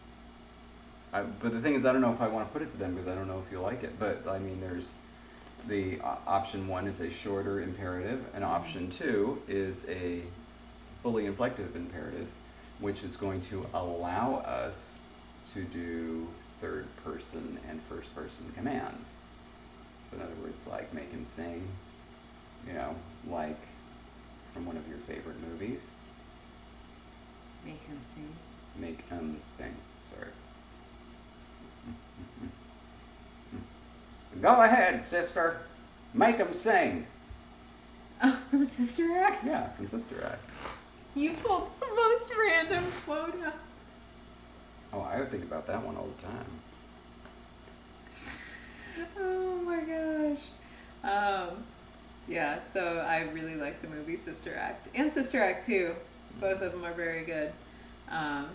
But the thing is, I don't know if I want to put it to them because I don't know if you'll like it. But I mean, there's the option 1 is a shorter imperative, and option 2 is a fully inflective imperative, which is going to allow us to do third person and first person commands. So in other words, like make him sing, like from one of your favorite movies. Make him sing. Make him sing. Sorry. Go ahead, sister. Make him sing. Oh, from Sister Act? Yeah, from Sister Act. You pulled the most random quota. Oh, I would think about that one all the time. Oh my gosh. Yeah, so I really like the movie Sister Act and Sister Act 2. Both of them are very good. And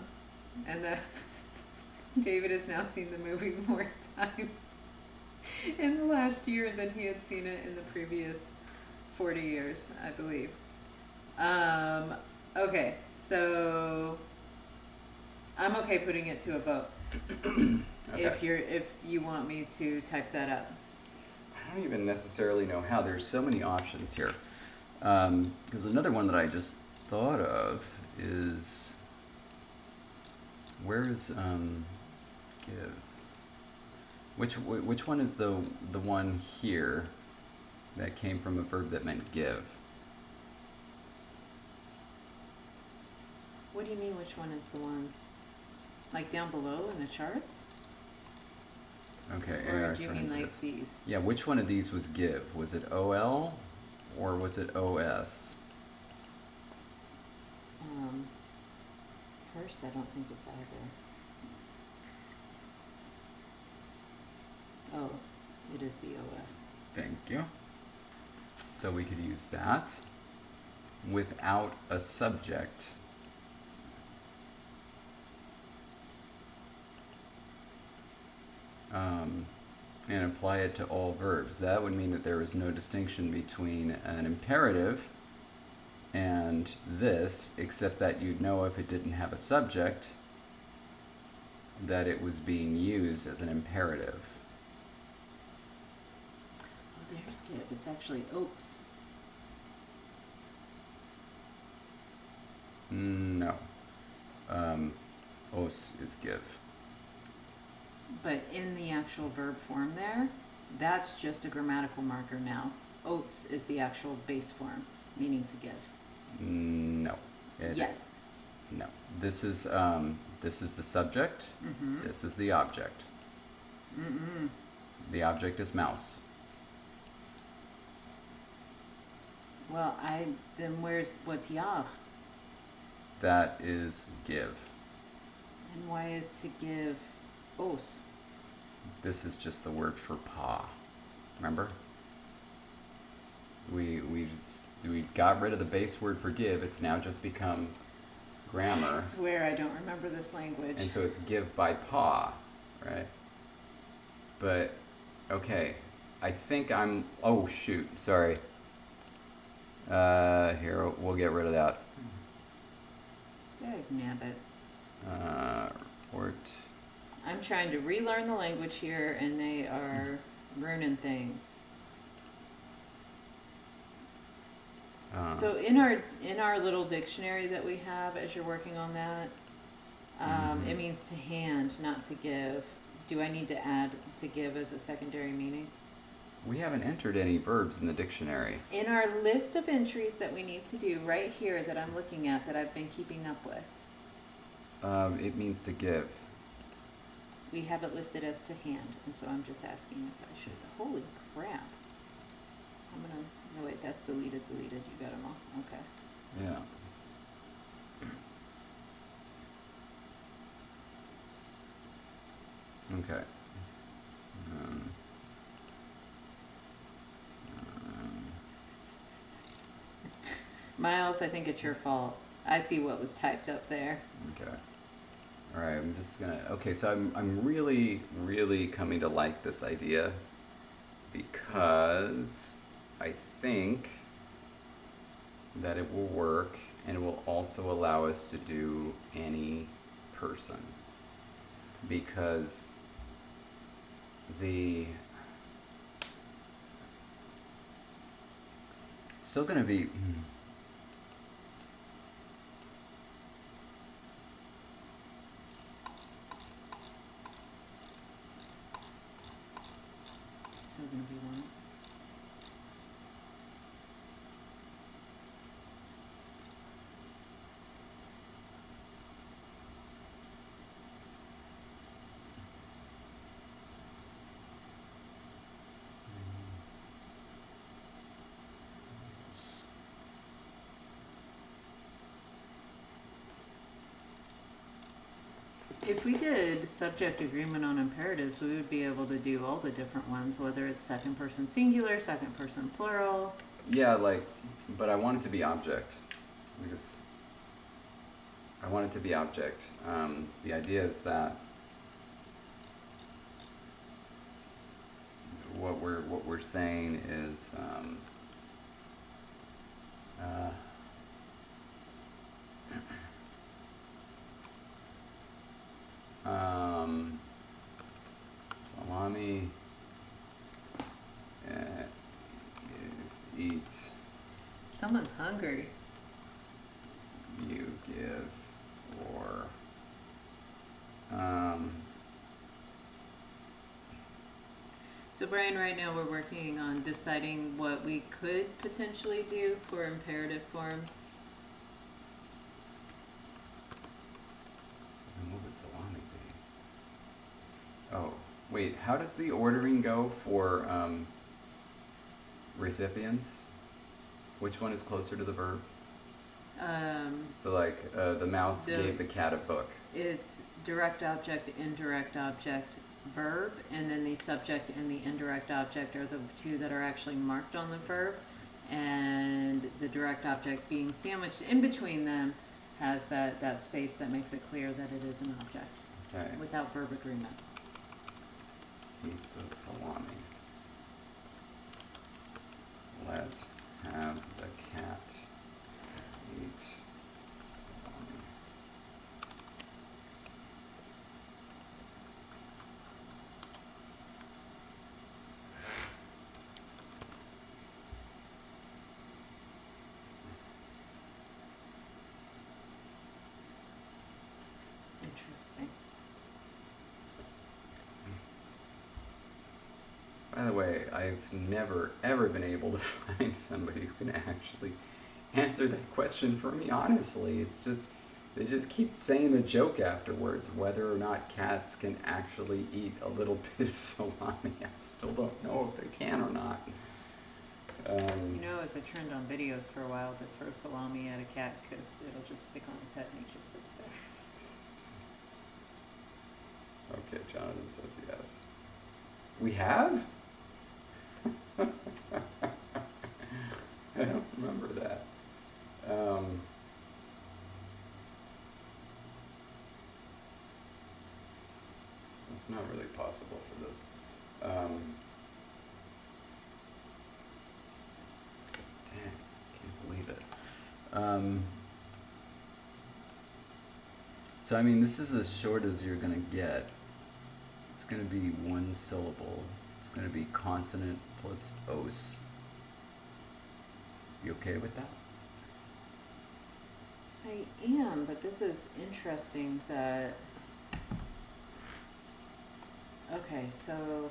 David has now seen the movie more times in the last year than he had seen it in the previous 40 years, I believe. Okay, so I'm okay putting it to a vote. Okay. If you want me to type that up. I don't even necessarily know how. There's so many options here. Because another one that I just thought of is, where's give? Which one is the one here that came from a verb that meant give? What do you mean which one is the one? Like down below in the charts? Okay. Or do you mean like these? Yeah, which one of these was give? Was it OL or was it OS? First, I don't think it's either. Oh, it is the OS. Thank you. So we could use that without a subject. And apply it to all verbs. That would mean that there is no distinction between an imperative and this, except that you'd know if it didn't have a subject that it was being used as an imperative. Oh, there's give. It's actually oats. No. Os is give. But in the actual verb form there, that's just a grammatical marker now. Oats is the actual base form, meaning to give. No. Yes. No. This is the subject. Mm-hmm. This is the object. Mm-mm. The object is mouse. Well, then what's yah? That is give. And why is to give os? This is just the word for pa. Remember? We got rid of the base word for give. It's now just become grammar. I swear I don't remember this language. And so it's give by pa, right? But okay, I think I'm. Oh shoot! Sorry. Here we'll get rid of that. Dagnabbit. Report. I'm trying to relearn the language here, and they are ruining things. So in our little dictionary that we have, as you're working on that, it means to hand, not to give. Do I need to add to give as a secondary meaning? We haven't entered any verbs in the dictionary. In our list of entries that we need to do right here that I'm looking at, that I've been keeping up with, It means to give. we have it listed as to hand, and so I'm just asking if I should. Holy crap! I'm gonna. No wait, that's deleted. You got them all. Okay. Yeah. Okay. Miles, I think it's your fault. I see what was typed up there. Okay. All right. I'm just gonna. Okay. So I'm really coming to like this idea because I think that it will work, and it will also allow us to do any person, because it's still going to be Still gonna be one. If we did subject agreement on imperatives, we would be able to do all the different ones, whether it's second person singular, second person plural. yeah, like, but I want it to be object, because I want it to be object. The idea is that what we're saying is salami eats. Someone's hungry. You give, or So Brian, right now we're working on deciding what we could potentially do for imperative forms. what would salami be? Oh, wait, how does the ordering go for recipients? Which one is closer to the verb? So like the mouse gave the cat a book. It's direct object, indirect object, verb, and then the subject and the indirect object are the two that are actually marked on the verb, and the direct object being sandwiched in between them has that space that makes it clear that it is an object. Okay. Without verb agreement. Eat the salami. Let's have the cat eat salami. Interesting. By the way, I've never ever been able to find somebody who can actually answer that question for me honestly. It's just they just keep saying the joke afterwards, whether or not cats can actually eat a little bit of salami. I still don't know if they can or not. You know, it's a trend on videos for a while to throw salami at a cat because it'll just stick on his head and he just sits there. Okay, Jonathan says yes. We have? I don't remember that. That's not really possible for this. believe it. So I mean, this is as short as you're gonna get. It's gonna be one syllable. It's gonna be consonant plus os. You okay with that? I am, but this is interesting that. Okay, so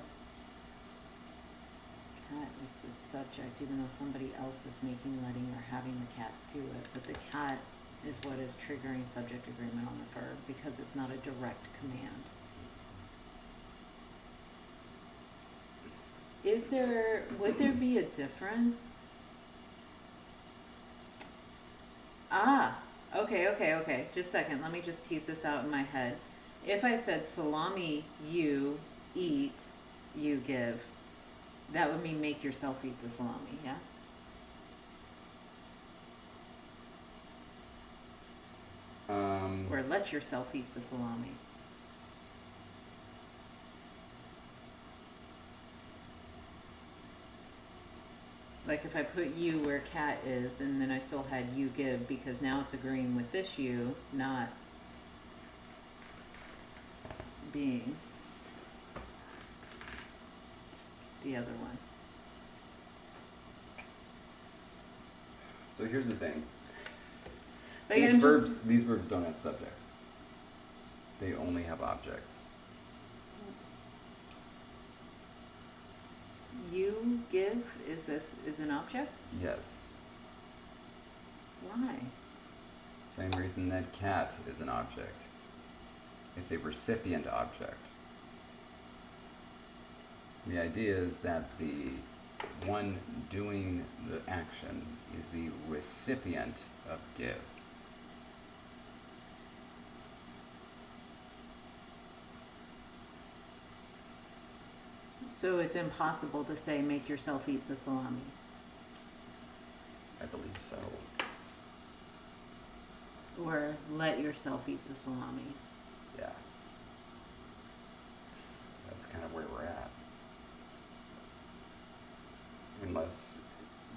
cat is the subject, even though somebody else is making, letting, or having the cat do it, but the cat is what is triggering subject agreement on the verb because it's not a direct command. Would there be a difference? Okay. Just a second. Let me just tease this out in my head. If I said salami, you eat, you give, that would mean make yourself eat the salami, yeah? Or let yourself eat the salami. Like if I put you where cat is and then I still had you give because now it's agreeing with this you, not being the other one. So here's the thing. Like These verbs don't have subjects. They only have objects. You give is an object? Yes. Why? Same reason that cat is an object. It's a recipient object. The idea is that the one doing the action is the recipient of give. So it's impossible to say make yourself eat the salami. I believe so. Or let yourself eat the salami. Yeah. That's kind of where we're at. Unless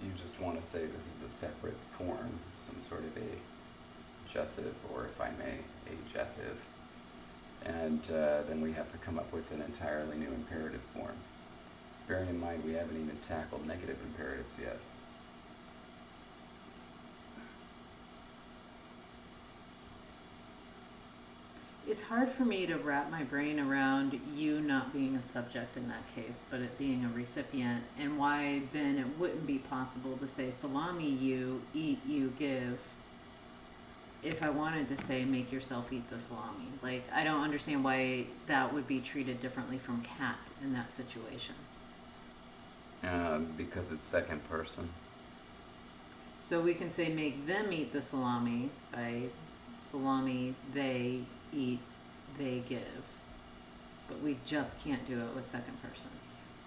you just want to say this is a separate form, some sort of a gessive, or if I may, a gessive. And then we have to come up with an entirely new imperative form. Bearing in mind we haven't even tackled negative imperatives yet. It's hard for me to wrap my brain around you not being a subject in that case, but it being a recipient, and why then it wouldn't be possible to say salami you, eat you, give, if I wanted to say make yourself eat the salami. Like, I don't understand why that would be treated differently from cat in that situation. Because it's second person. So we can say make them eat the salami by salami they eat, they give. But we just can't do it with second person.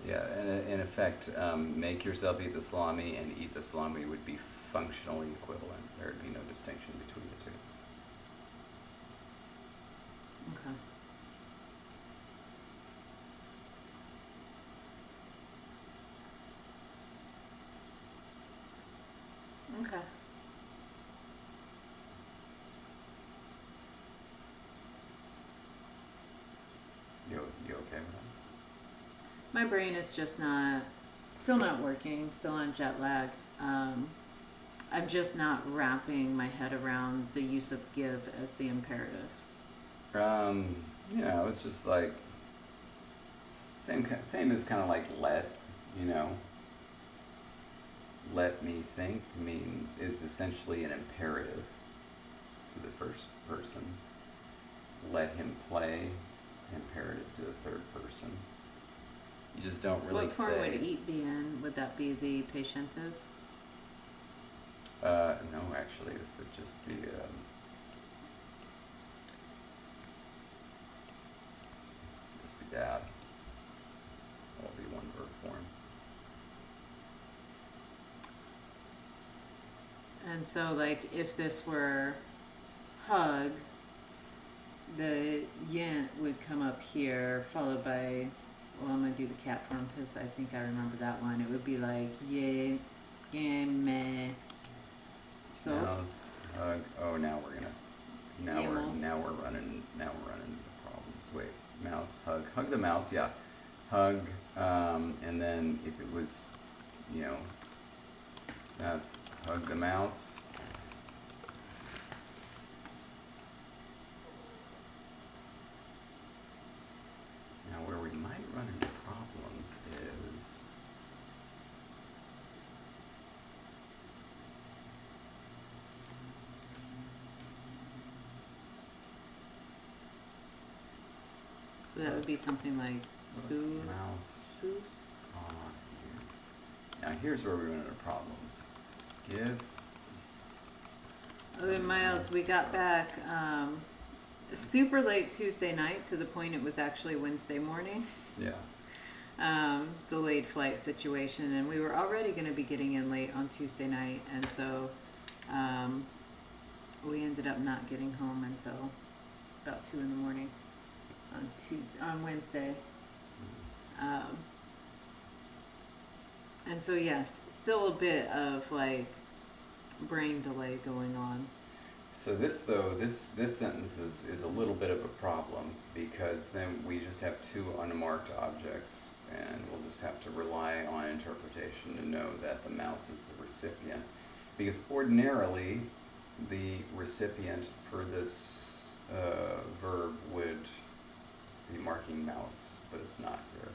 Yeah, and in effect, make yourself eat the salami and eat the salami would be functionally equivalent. There would be no distinction between the two. Okay. Okay. You okay with that? My brain is just still not working, still on jet lag. I'm just not wrapping my head around the use of give as the imperative. It's just like same as kind of like let, let me think is essentially an imperative to the first person. Let him play, imperative to the third person. You just don't really What form say. would eat be in? Would that be the patientive? No, actually, this would just be that. That'll be one verb form. And so, like, if this were hug, the yant would come up here, followed by, well, I'm going to do the cat form because I think I remember that one. It would be like, ye, me, So Mouse, hug. Oh, now we're gonna. Animals. Now we're running into problems. Wait, mouse, hug the mouse. Yeah, hug. And then if it was, you know, that's hug the mouse. Now where we might run into problems is. So that would be something like Mouse. Seuss. Now here's where we run into problems. Give. Okay, Miles, we got back super late Tuesday night to the point it was actually Wednesday morning. Yeah. Delayed flight situation, and we were already going to be getting in late on Tuesday night, and so we ended up not getting home until about 2 in the morning on Wednesday. And so yes, still a bit of like brain delay going on. So this sentence is a little bit of a problem because then we just have two unmarked objects and we'll just have to rely on interpretation to know that the mouse is the recipient. Because ordinarily the recipient for this verb would be marking mouse, but it's not here.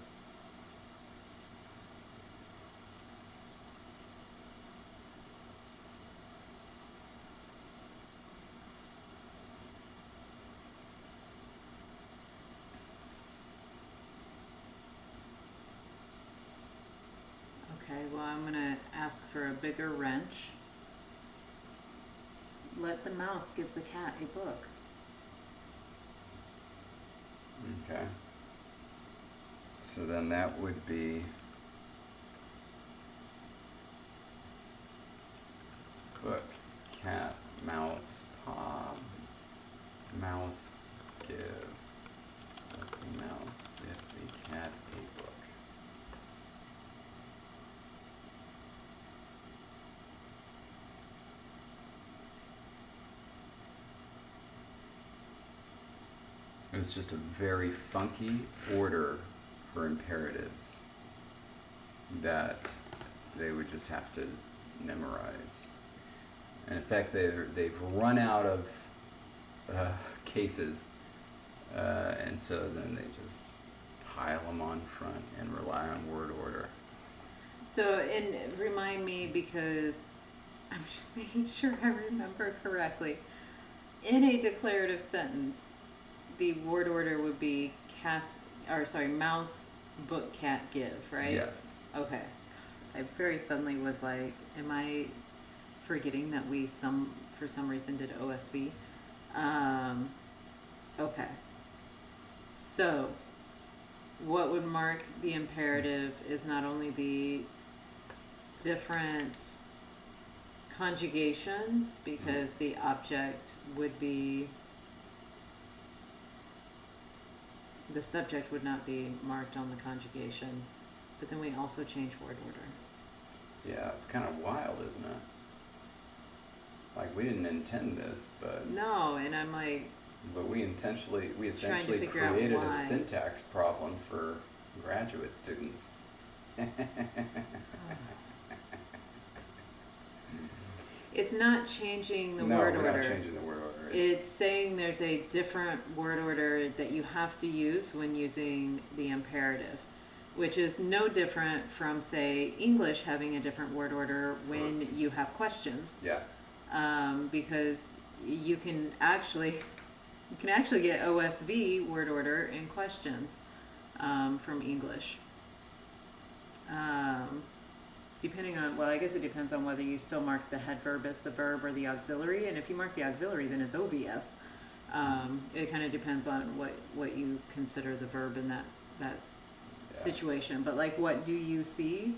Okay, well, I'm gonna ask for a bigger wrench. Let the mouse give the cat a book. Okay. So then that would be book, cat, mouse, paw, mouse, give. Let the mouse give the cat a book. It was just a very funky order for imperatives that they would just have to memorize. And in fact, they've run out of cases, and so then they just pile them on front and rely on word order. So, and remind me, because I'm just making sure I remember correctly. In a declarative sentence, the word order would be mouse, book, cat, give, right? Yes. Okay. I very suddenly was like, am I forgetting that we for some reason did OSV? Okay. So, what would mark the imperative is not only the different conjugation, because the object would be, the subject would not be marked on the conjugation, but then we also change word order. Yeah, it's kind of wild, isn't it? Like, we didn't intend this, but No, and I'm like, but we essentially figure out created a why. syntax problem for graduate students. it's not changing the No, word we're order. not changing the word order. It's saying there's a different word order that you have to use when using the imperative, which is no different from, say, English having a different word order when you have questions. Yeah. Because you can actually get OSV word order in questions from English. Depending on, well, I guess it depends on whether you still mark the head verb as the verb or the auxiliary. And if you mark the auxiliary, then it's OVS. It kind of depends on what you consider the verb in that situation. But like, what do you see?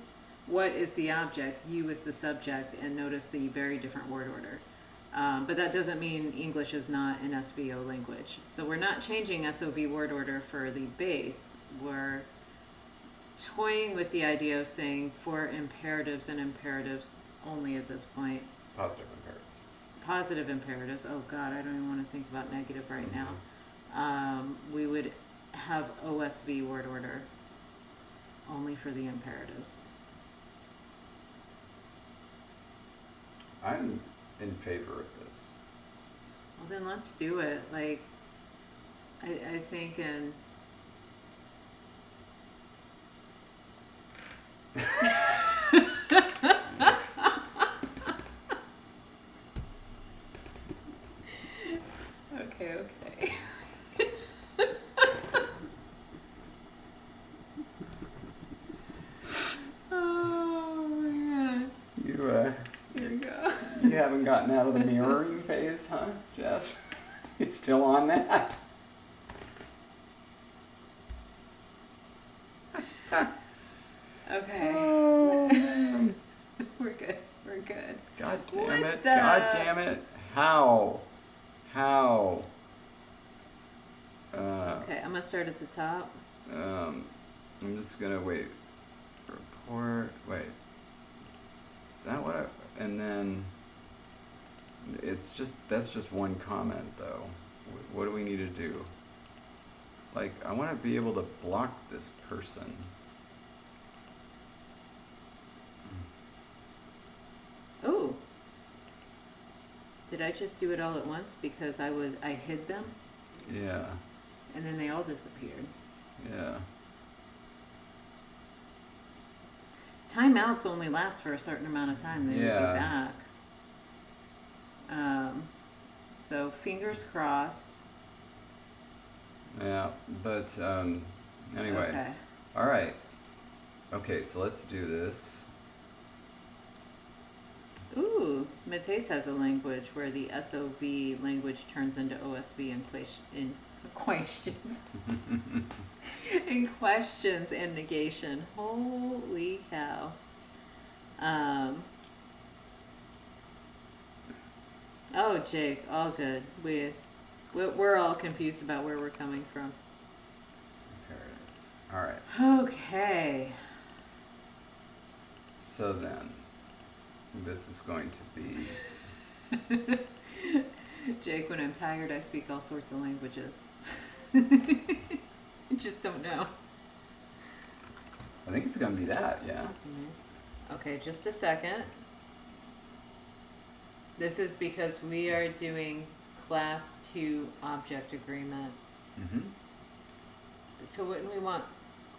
What is the object? You is the subject, and notice the very different word order. But that doesn't mean English is not an SVO language. So we're not changing SOV word order for the base. We're toying with the idea of saying for imperatives and imperatives only at this point. Positive imperatives. positive imperatives, oh God, I don't even want to think about negative right now. We would have OSV, word order, only for the imperatives. I'm in favor of this. Well, then let's do it. Like, I think in... Okay. Oh my God. Here we go. You haven't gotten out of the mirroring phase, huh, Jess? You're still on that? Okay. Oh, man. We're good. God damn What it. the- God damn it. How? Okay, I'm gonna start at the top. I'm just gonna wait. Report. Wait. Is that what I... And then... It's just... That's just one comment, though. What do we need to do? Like, I want to be able to block this person. Ooh. Did I just do it all at once because I hid them Yeah. and then they all disappeared? Yeah. Timeouts only last for a certain amount of time. They will be Yeah. back. So fingers crossed. Yeah, but anyway. Okay. All right. Okay, so let's do this. Ooh, Mateus has a language where the SOV language turns into OSV in questions. In questions and negation. Holy cow. Oh, Jake, all good. We're all confused about where we're coming from. Imperative. All right. Okay. So then, this is going to be... Jake, when I'm tired, I speak all sorts of languages. You just don't know. I think it's going to be that, yeah. Nice. Okay, just a second. This is because we are doing class 2 object agreement. Mm-hmm. So wouldn't we want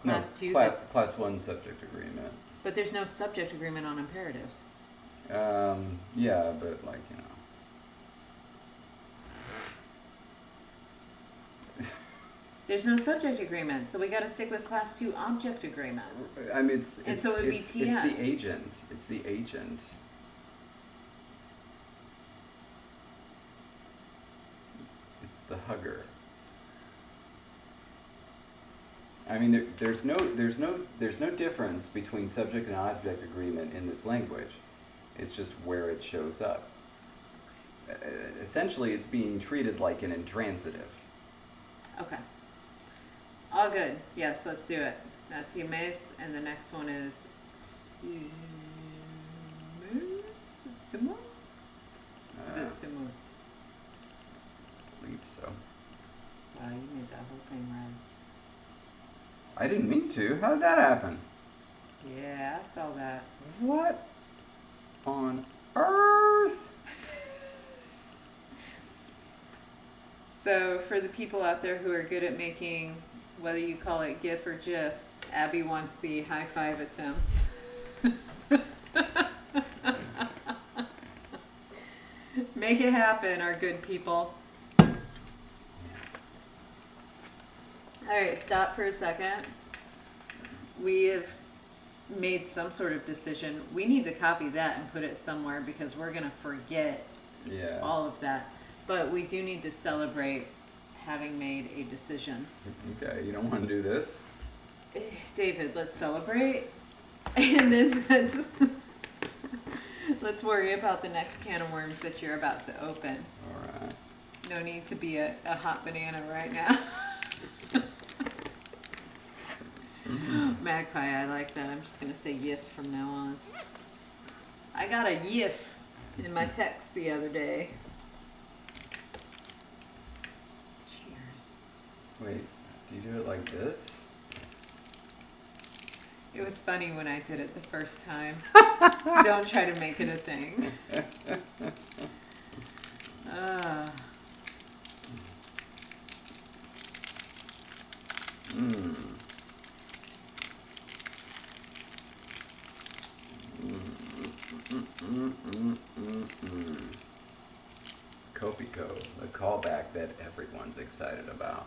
class 2? Class 1 subject agreement. But there's no subject agreement on imperatives. Yeah, but like, you know. There's no subject agreement, so we got to stick with class 2 object agreement. I mean, And so it would be it's TS. the agent. It's the agent. It's the hugger. I mean, there's no difference between subject and object agreement in this language. It's just where it shows up. Essentially, it's being treated like an intransitive. Okay. All good. Yes, let's do it. That's Yames, and the next one is Tsumos? Is it Tsumos? I believe so. Wow, you made that whole thing right. I didn't mean to. How did that happen? Yeah, I saw that. What on earth? So for the people out there who are good at making, whether you call it GIF or GIF, Abby wants the high five attempt. Make it happen, our good people. All right, stop for a second. We have made some sort of decision. We need to copy that and put it somewhere because we're going to forget all of that. But we do need to celebrate having made a decision. Okay, you don't want to do this? David, let's celebrate. And then let's worry about the next can of worms that you're about to open. All right. No need to be a hot banana right now. Magpie, I like that. I'm just going to say yiff from now on. I got a yiff. in my text the other day. Cheers. Wait, do you do it like this? It was funny when I did it the first time. Don't try to make it a thing. Kopiko, the callback that everyone's excited about.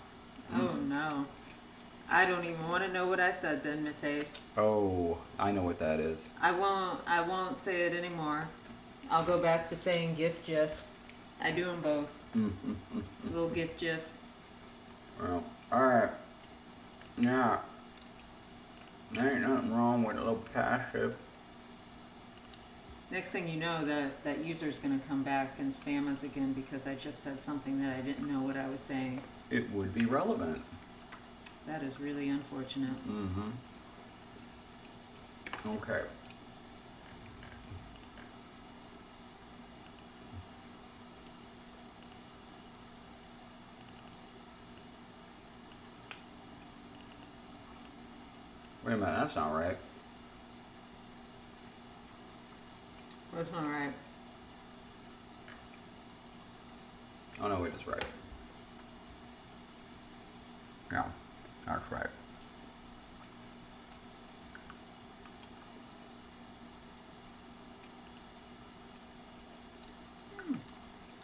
Oh no. I don't even want to know what I said then, Mateus. Oh, I know what that is. I won't say it anymore. I'll go back to saying GIF GIF. I do them both. Little GIF GIF. Well, alright. Yeah. There ain't nothing wrong with a little passive. Next thing you know, that user's going to come back and spam us again because I just said something that I didn't know what I was saying. It would be relevant. That is really unfortunate. Okay. Wait a minute, that's not right. That's not right. Oh no, it is right. Yeah, that's right.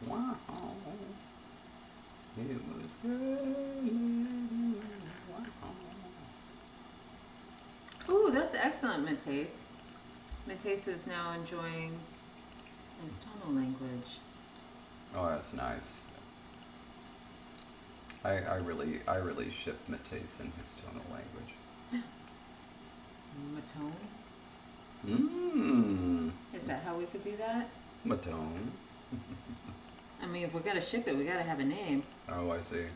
Wow. It was good. Wow. Ooh, that's excellent, Mateus. Mateus is now enjoying his tonal language. Oh, that's nice. I really ship Matisse in his tonal language. Matone? Is that how we could do that? Matone. I mean, if we're gonna ship it, we gotta have a name. Oh, I see.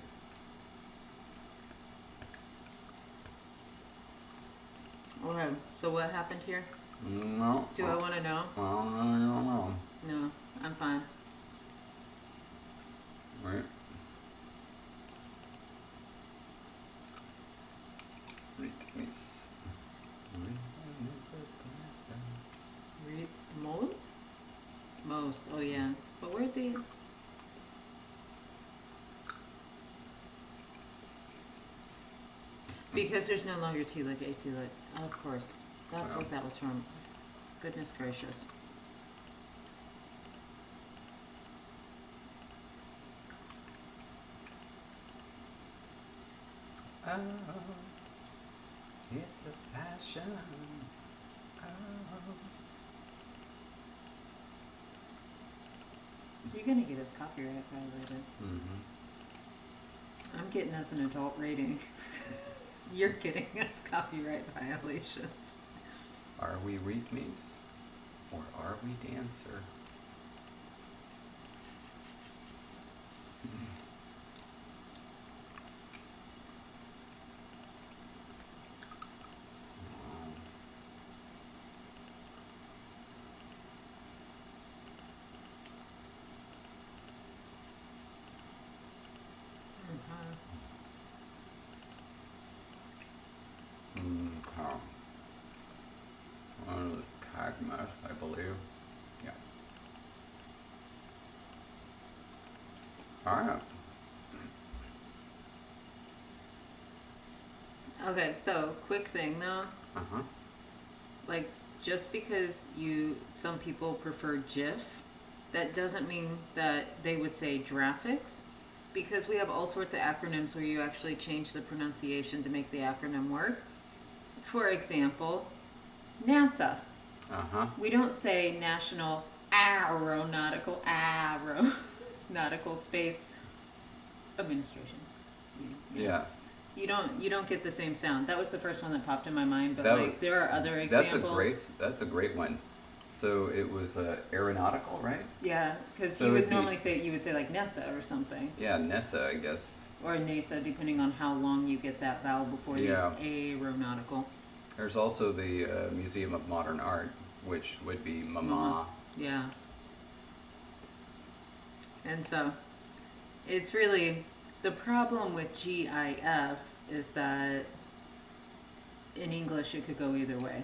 Okay, so what happened here? No. Do I want to know? I don't know. No, I'm fine. Right. Ritmis. Most. Oh yeah. But where'd the? Because there's no longer T-lick, A-T-lick. Of course. That's what that was from. Goodness gracious. Oh, it's a passion. Oh. You're gonna get us copyright violated. I'm getting us an adult rating. You're getting us copyright violations. Are we Ritmis or are we dancer? One of the Cagmas, I believe. Yeah. Alright. Okay, so quick thing though. Uh-huh. Like, just because some people prefer GIF, that doesn't mean that they would say graphics, because we have all sorts of acronyms where you actually change the pronunciation to make the acronym work. For example, NASA. Uh-huh. We don't say National Aeronautical Space Administration. Yeah. You don't get the same sound. That was the first one that popped in my mind, but there are other That's examples. a great one. So it was aeronautical, right? Yeah, because So you would normally say like NASA or something. Yeah, Nessa, I guess. Or NASA, depending on how long you get that vowel before the aeronautical. There's also the Museum of Modern Art, which would be Mama. Yeah. And so it's really the problem with GIF is that in English it could go either way.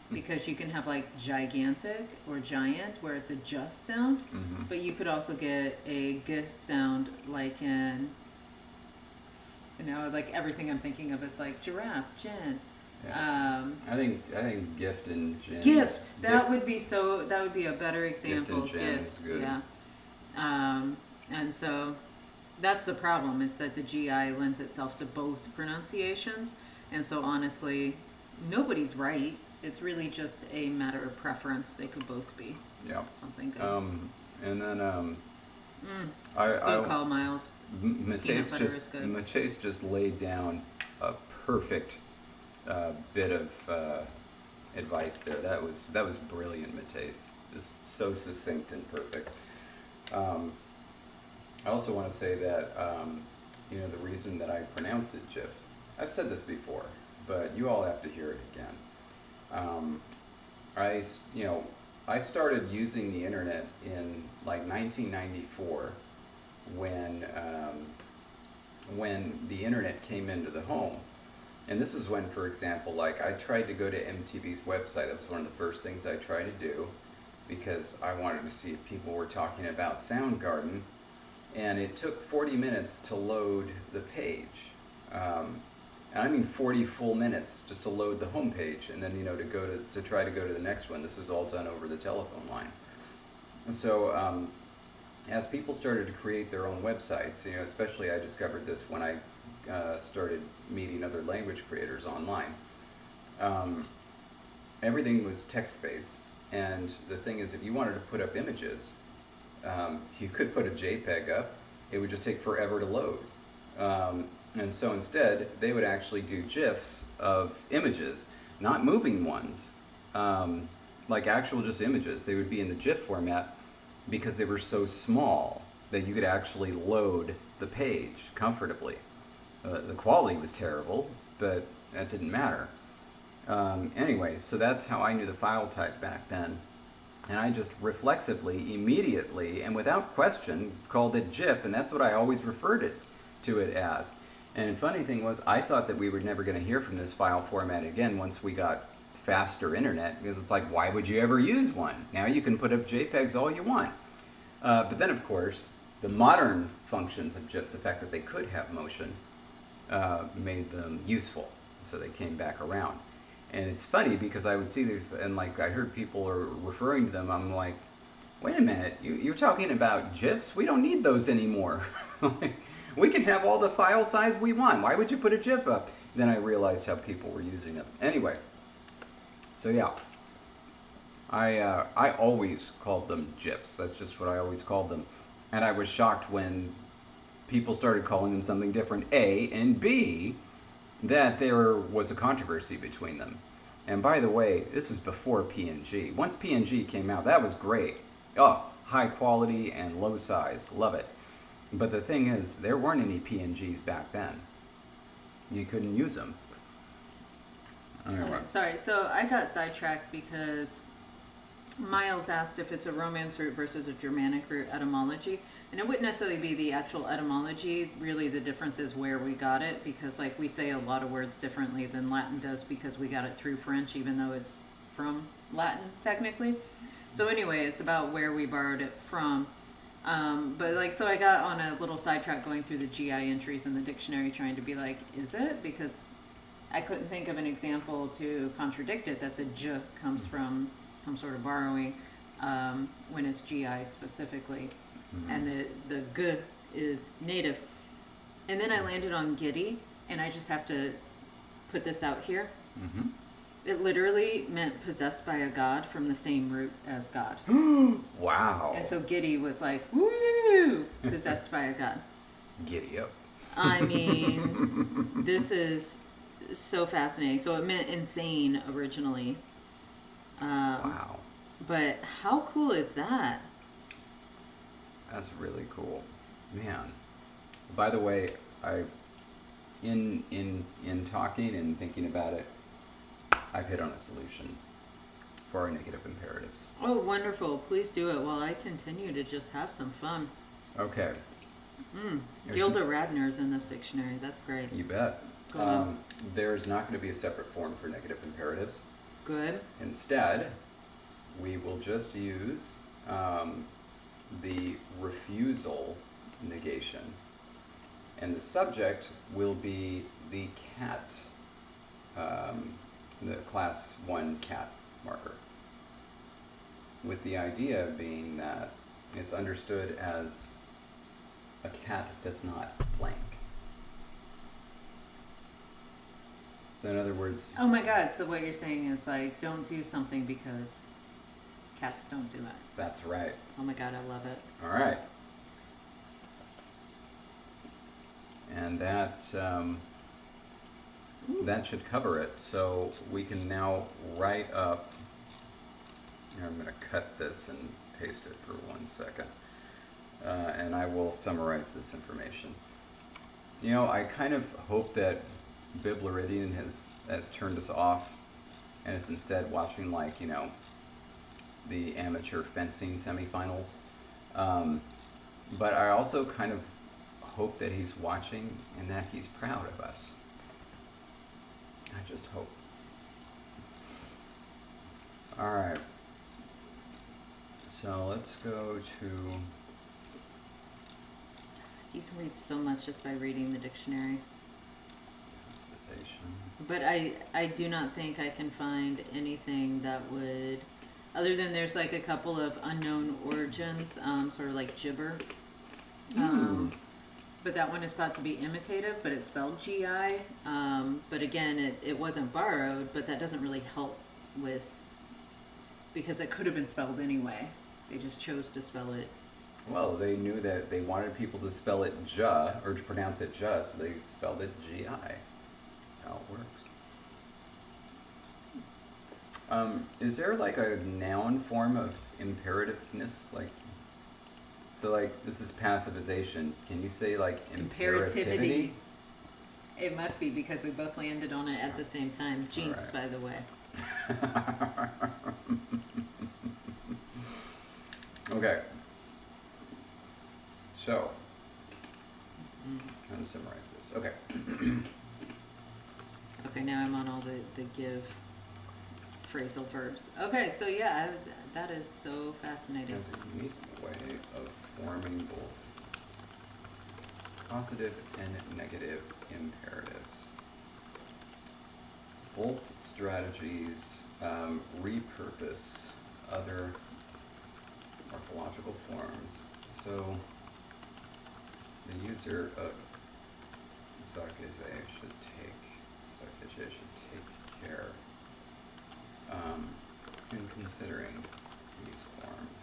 Because you can have like gigantic or giant where it's a just sound, but you could also get a g sound like in, like everything I'm thinking of is like giraffe, gin. Yeah. I think gift and gin. Gift. That would be a better example. Gift and gin is good. Yeah. And so that's the problem, is that the GI lends itself to both pronunciations. And so honestly, nobody's right. It's really just a matter of preference. They could both be. Yeah. Something good. And then Good call, Miles. Mateus just laid down a perfect bit of advice there. That was brilliant, Mateus. Just so succinct and perfect. I also want to say that the reason that I pronounce it GIF. I've said this before, but you all have to hear it again. I started using the internet in like 1994 when the internet came into the home. And this was when, for example, like I tried to go to MTV's website. That was one of the first things I tried to do because I wanted to see if people were talking about Soundgarden. And it took 40 minutes to load the page. And I mean 40 full minutes just to load the home page, and then to try to go to the next one. This was all done over the telephone line. And so as people started to create their own websites, especially I discovered this when I started meeting other language creators online. Everything was text-based, and the thing is, if you wanted to put up images, you could put a JPEG up. It would just take forever to load. And so instead, they would actually do GIFs of images, not moving ones, like actual just images. They would be in the GIF format because they were so small that you could actually load the page comfortably. The quality was terrible, but that didn't matter. Anyway, so that's how I knew the file type back then. And I just reflexively, immediately, and without question, called it GIF, and that's what I always referred to it as. And the funny thing was, I thought that we were never going to hear from this file format again once we got faster internet, because it's like, why would you ever use one? Now you can put up JPEGs all you want. But then, of course, the modern functions of GIFs, the fact that they could have motion, made them useful. So they came back around. And it's funny because I would see these, and like I heard people are referring to them. I'm like, wait a minute, you're talking about GIFs? We don't need those anymore. We can have all the file size we want. Why would you put a GIF up? Then I realized how people were using them. Anyway, so yeah, I always called them GIFs. That's just what I always called them. And I was shocked when people started calling them something different, A, and B, that there was a controversy between them. And by the way, this was before PNG. Once PNG came out, that was great. Oh, high quality and low size. Love it. But the thing is, there weren't any PNGs back then. You couldn't use them. Anyway. Sorry, so I got sidetracked because Miles asked if it's a Romance root versus a Germanic root etymology. And it wouldn't necessarily be the actual etymology. Really, the difference is where we got it, because like we say a lot of words differently than Latin does because we got it through French, even though it's from Latin, technically. So anyway, it's about where we borrowed it from. So I got on a little sidetrack going through the GI entries in the dictionary trying to be like, is it? Because I couldn't think of an example to contradict it, that the J comes from some sort of borrowing when it's GI specifically. Mm-hmm. And the G is native. And then I landed on giddy, and I just have to put this out here. Mm-hmm. It literally meant possessed by a god from the same root as God. Wow. And so giddy was like, woo, possessed by a god. Giddy up. I mean, this is so fascinating. So it meant insane originally. Wow. But how cool is that? That's really cool. Man. By the way, in talking and thinking about it, I've hit on a solution for our negative imperatives. Oh, wonderful. Please do it while I continue to just have some fun. Okay. There's Gilda Radner's in this dictionary. That's great. You bet. Go on. There's not going to be a separate form for negative imperatives. Good. Instead, we will just use the refusal negation. And the subject will be the cat, the class 1 cat marker. With the idea being that it's understood as a cat does not blank. So in other words... Oh my God, so what you're saying is like, don't do something because cats don't do it. That's right. Oh my God, I love it. All right. And that that should cover it. So we can now write up... Here, I'm going to cut this and paste it for 1 second. And I will summarize this information. You know, I kind of hope that Bibleridian has turned us off and is instead watching, like, you know, the amateur fencing semifinals. But I also kind of hope that he's watching and that he's proud of us. I just hope. All right. So let's go to... You can read so much just by reading the dictionary. Passivization. But I do not think I can find anything that would, other than there's like a couple of unknown origins, sort of like gibber. But that one is thought to be imitative, but it's spelled GI. But again, it wasn't borrowed, but that doesn't really help with, because it could have been spelled anyway. They just chose to spell it. Well, they knew that they wanted people to spell it ja, or to pronounce it ja, so they spelled it GI. That's how it works. Is there like a noun form of imperativeness? Like, so like this is passivization. Can you say like imperativity? It must be because we both landed on it at the same time. Jinx, by the way. Okay. So, I'm going to summarize this. Okay. Okay, now I'm on all the give phrasal verbs. Okay, so yeah, that is so fascinating. Has a unique way of forming both positive and negative imperatives. Both strategies repurpose other morphological forms. So, the user of Sarkisier should take care in considering these forms.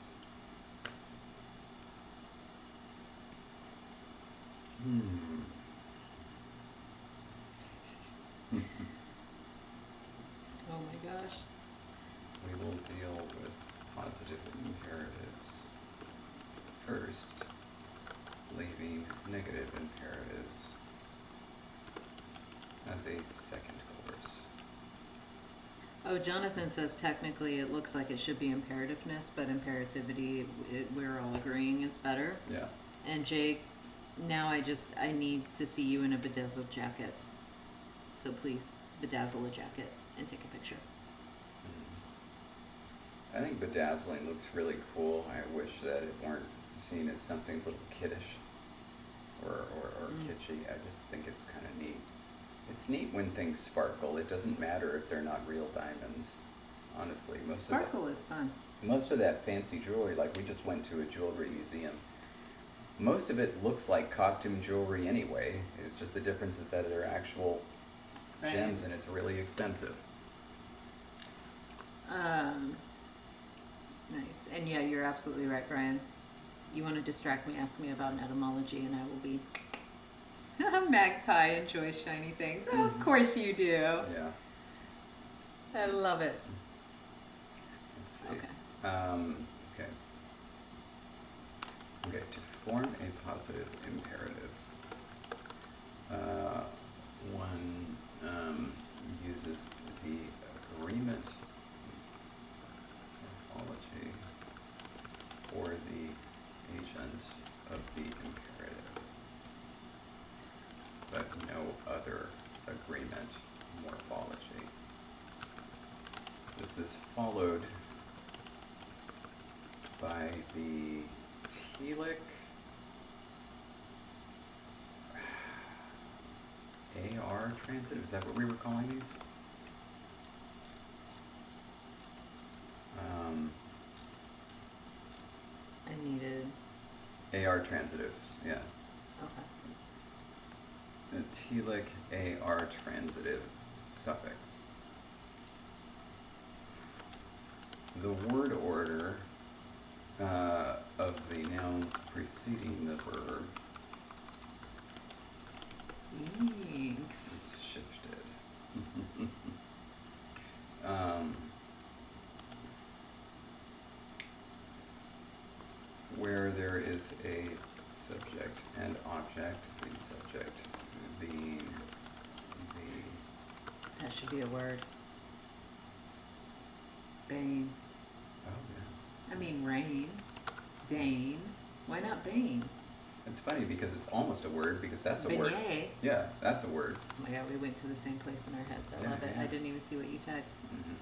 Oh my gosh. We will deal with positive imperatives first, leaving negative imperatives as a second course. Oh, Jonathan says technically it looks like it should be imperativeness, but imperativity, we're all agreeing, is better. Yeah. And Jake, now I need to see you in a bedazzled jacket. So please, bedazzle a jacket and take a picture. I think bedazzling looks really cool. I wish that it weren't seen as something a little kiddish or kitschy. I just think it's kind of neat. It's neat when things sparkle. It doesn't matter if they're not real diamonds. Honestly, Sparkle is fun. Most of that fancy jewelry, like we just went to a jewelry museum, most of it looks like costume jewelry anyway. It's just the difference is that they're actual gems and it's really expensive. Nice. And yeah, you're absolutely right, Brian. You want to distract me, ask me about an etymology, and I will be... Magpie enjoys shiny things. Oh, of course you do. Yeah. I love it. Let's see. Okay. Okay, to form a positive imperative, one uses the agreement morphology for the agent of the weather agreement morphology. This is followed by the telic AR transitive. Is that what we were calling these? I needed. AR transitives, yeah. Okay. The telic AR transitive suffix. The word order of the nouns preceding the verb is shifted. Where there is a subject and object, the subject being the... That should be a word. Bane. Oh, yeah. I mean rain. Dane. Why not Bane? It's funny because it's almost a word because that's a word. Beignet. Yeah, that's a word. Oh my god, we went to the same place in our heads. I Yeah, love it. yeah. I didn't even see what you typed. Mm-hmm.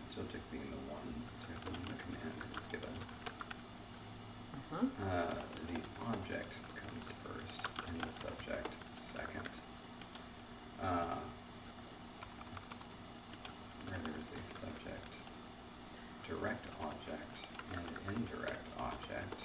The subject being the one to whom the command is given. The object comes first and the subject second. Where there is a subject, direct object, and indirect object,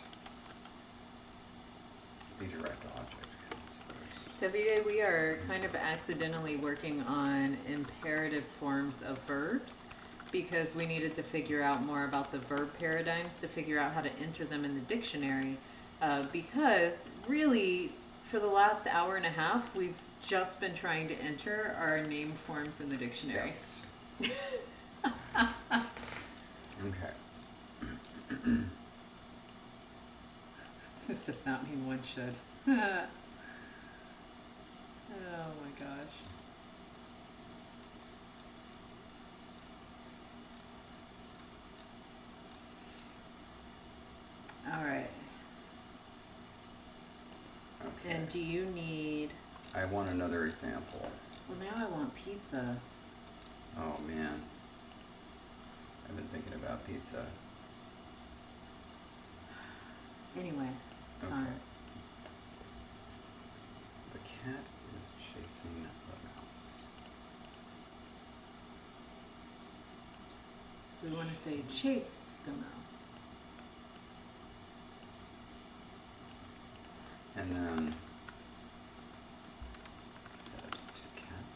the direct object comes first. Davide, we are kind of accidentally working on imperative forms of verbs because we needed to figure out more about the verb paradigms to figure out how to enter them in the dictionary. Because really, for the last hour and a half, we've just been trying to enter our name forms in the dictionary. Yes. Okay. This does not mean one should. Oh my gosh. All right. Okay. And do you need... I want another example. Well, now I want pizza. Oh man. I've been thinking about pizza. Anyway, it's Okay. fine. The cat is chasing the mouse. So we want to say chase the mouse. And then said to cat.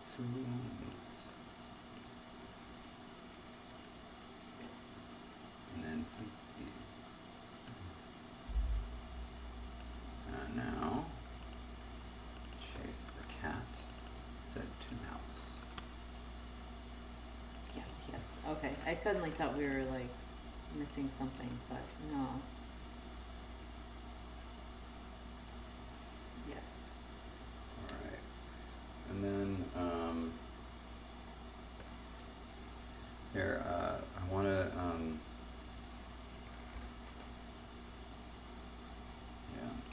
Zu Maus. Yes. And then zu sie. Now, chase the cat, said to mouse. Yes, yes. Okay. I suddenly thought we were like missing something, but no. Yes. Alright. And then, here, I want to,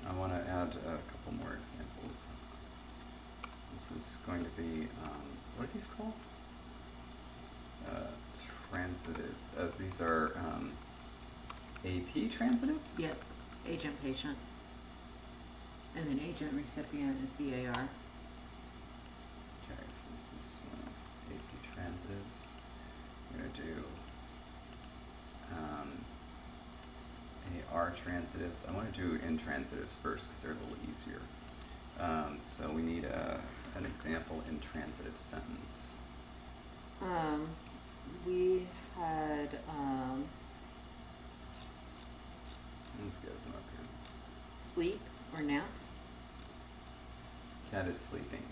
I want to add a couple more examples. This is going to be, what are these called? Transitive, as these are AP transitives? Yes. Agent patient. And then agent recipient is the AR. Okay, so this is AP transitives. We're going to do AR transitives. I want to do intransitives first because they're a little easier. So we need an example intransitive sentence. We had Let's get them up here. sleep or nap. Cat is sleeping.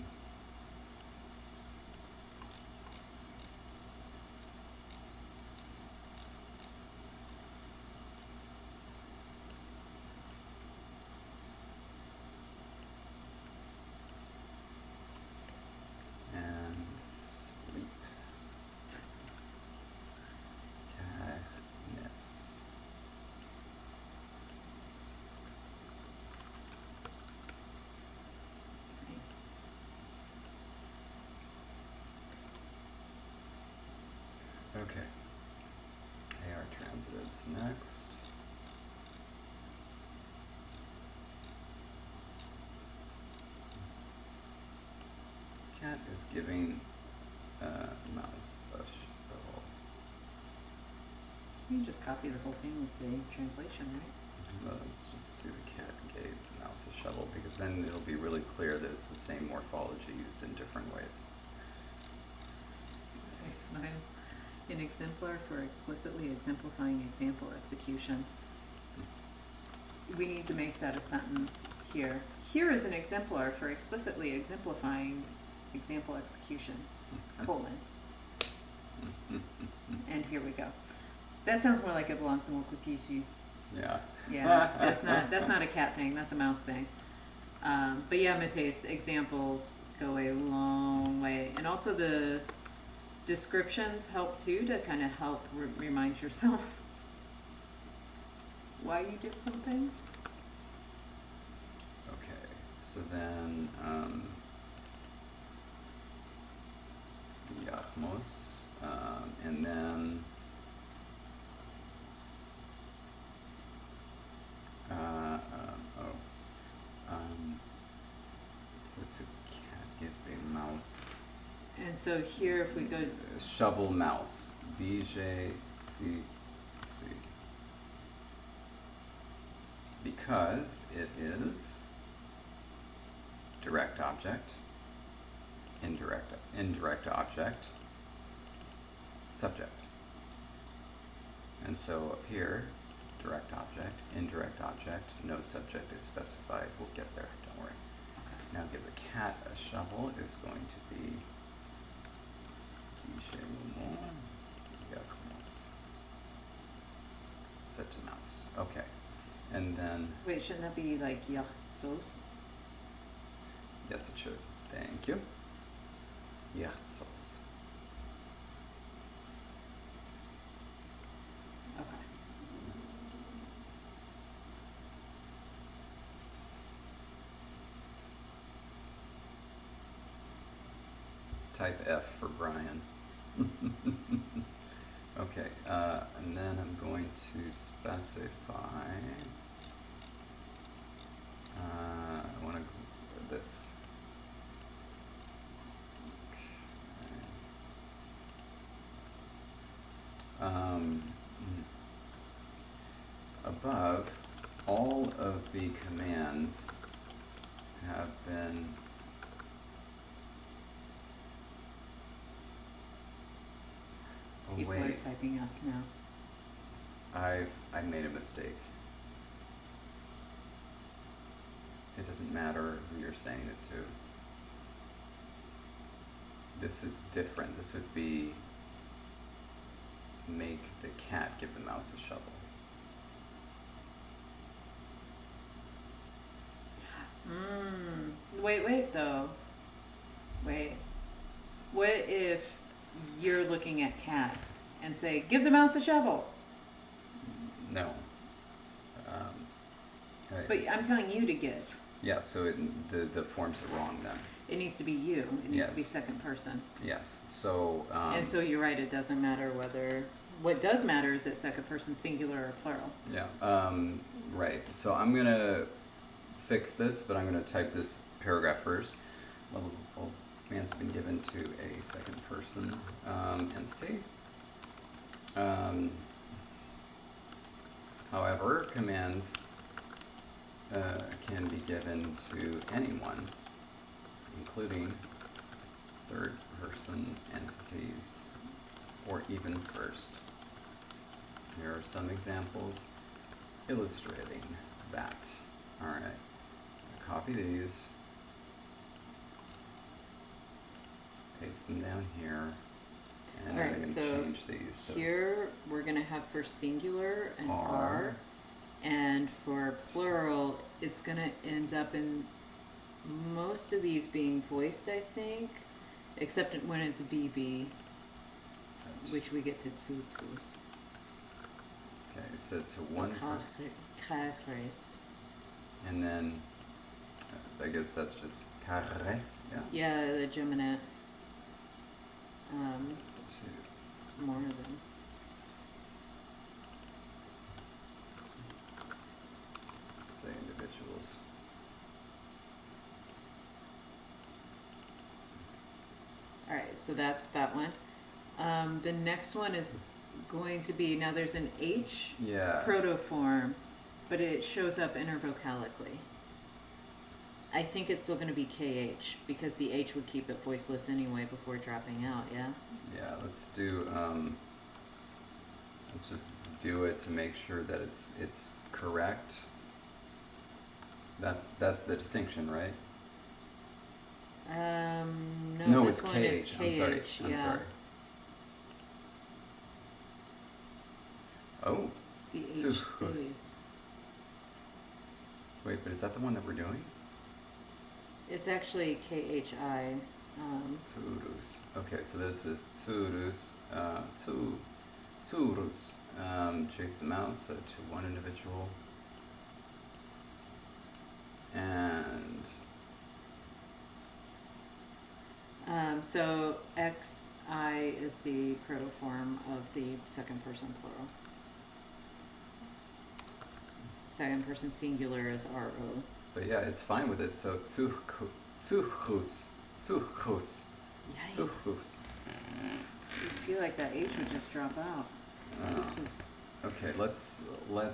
And sleep. Catness. What's next? Cat is giving mouse a shovel. You can just copy the whole thing with the translation, right? Well, let's just do the cat gave the mouse a shovel, because then it'll be really clear that it's the same morphology used in different ways. I sometimes an exemplar for explicitly exemplifying example execution. We need to make that a sentence here. Here is an exemplar for explicitly exemplifying example execution, colon. And here we go. That sounds more like it belongs in Wokutishu. Yeah. Yeah, that's not a cat thing, that's a mouse thing. But yeah, Mateus, examples go a long way. And also the descriptions help too, to kind of help remind yourself why you did some things. Okay, so then Yachmos, and then so to cat give the mouse And so here, if we go, shovel mouse, DJ C C, because it is direct object, indirect object, subject. And so up here, direct object, indirect object, no subject is specified. We'll get there, don't worry. Now give the cat a shovel is going to be set to mouse. Okay. And then wait, shouldn't that be like Yachtzos? yes, it should. Thank you. Yachtzos. Okay. Type F for Brian. Okay, and then I'm going to specify, I want to this. Okay. Above, all of the commands have been People are typing F now. I made a mistake. It doesn't matter who you're saying it to. This is different. This would be make the cat give the mouse a shovel. Wait though. Wait. What if you're looking at cat and say, give the mouse a shovel? No. But I'm telling you to give. Yeah, so the forms are wrong then. It needs to be you. It needs to be Yes. second person. Yes, so... And so you're right, it doesn't matter whether... What does matter is it second person singular or plural. Yeah, right. So I'm going to fix this, but I'm going to type this paragraph first. Well, commands have been given to a second person entity. However, commands can be given to anyone, including third person entities, or even first. Here are some examples illustrating that. All right, copy these, paste them down here, and All then I'm right, going to so change these. So here we're going to have for singular an R. R, and for plural it's going to end up in most of these being voiced, I think, except when it's VV, set. which we get to tutsus. Okay, set to So one, cajes. and then I guess that's just cares, yeah. Yeah, the geminate. Two. More than. All right, so that's that one. The next one is going to be, now there's an H Yeah. protoform, but it shows up intervocalically. I think it's still going to be KH because the H would keep it voiceless anyway before dropping out, yeah? Yeah, let's do, let's just do it to make sure that it's correct. That's the distinction, right? No, it's this one KH. is KH. I'm sorry. Yeah. I'm sorry. Oh. The H Too stays. close. Wait, but is that the one that we're doing? It's actually KHI. Turus. Okay, so this is Turus. Turus. Chase the mouse to one individual. And So XI is the protoform of the second person plural. Second person singular is RO. but yeah, it's fine with it. So Turus. Turus. Yikes. Turus. I feel like that H would just drop out. Sucrose. Okay, let's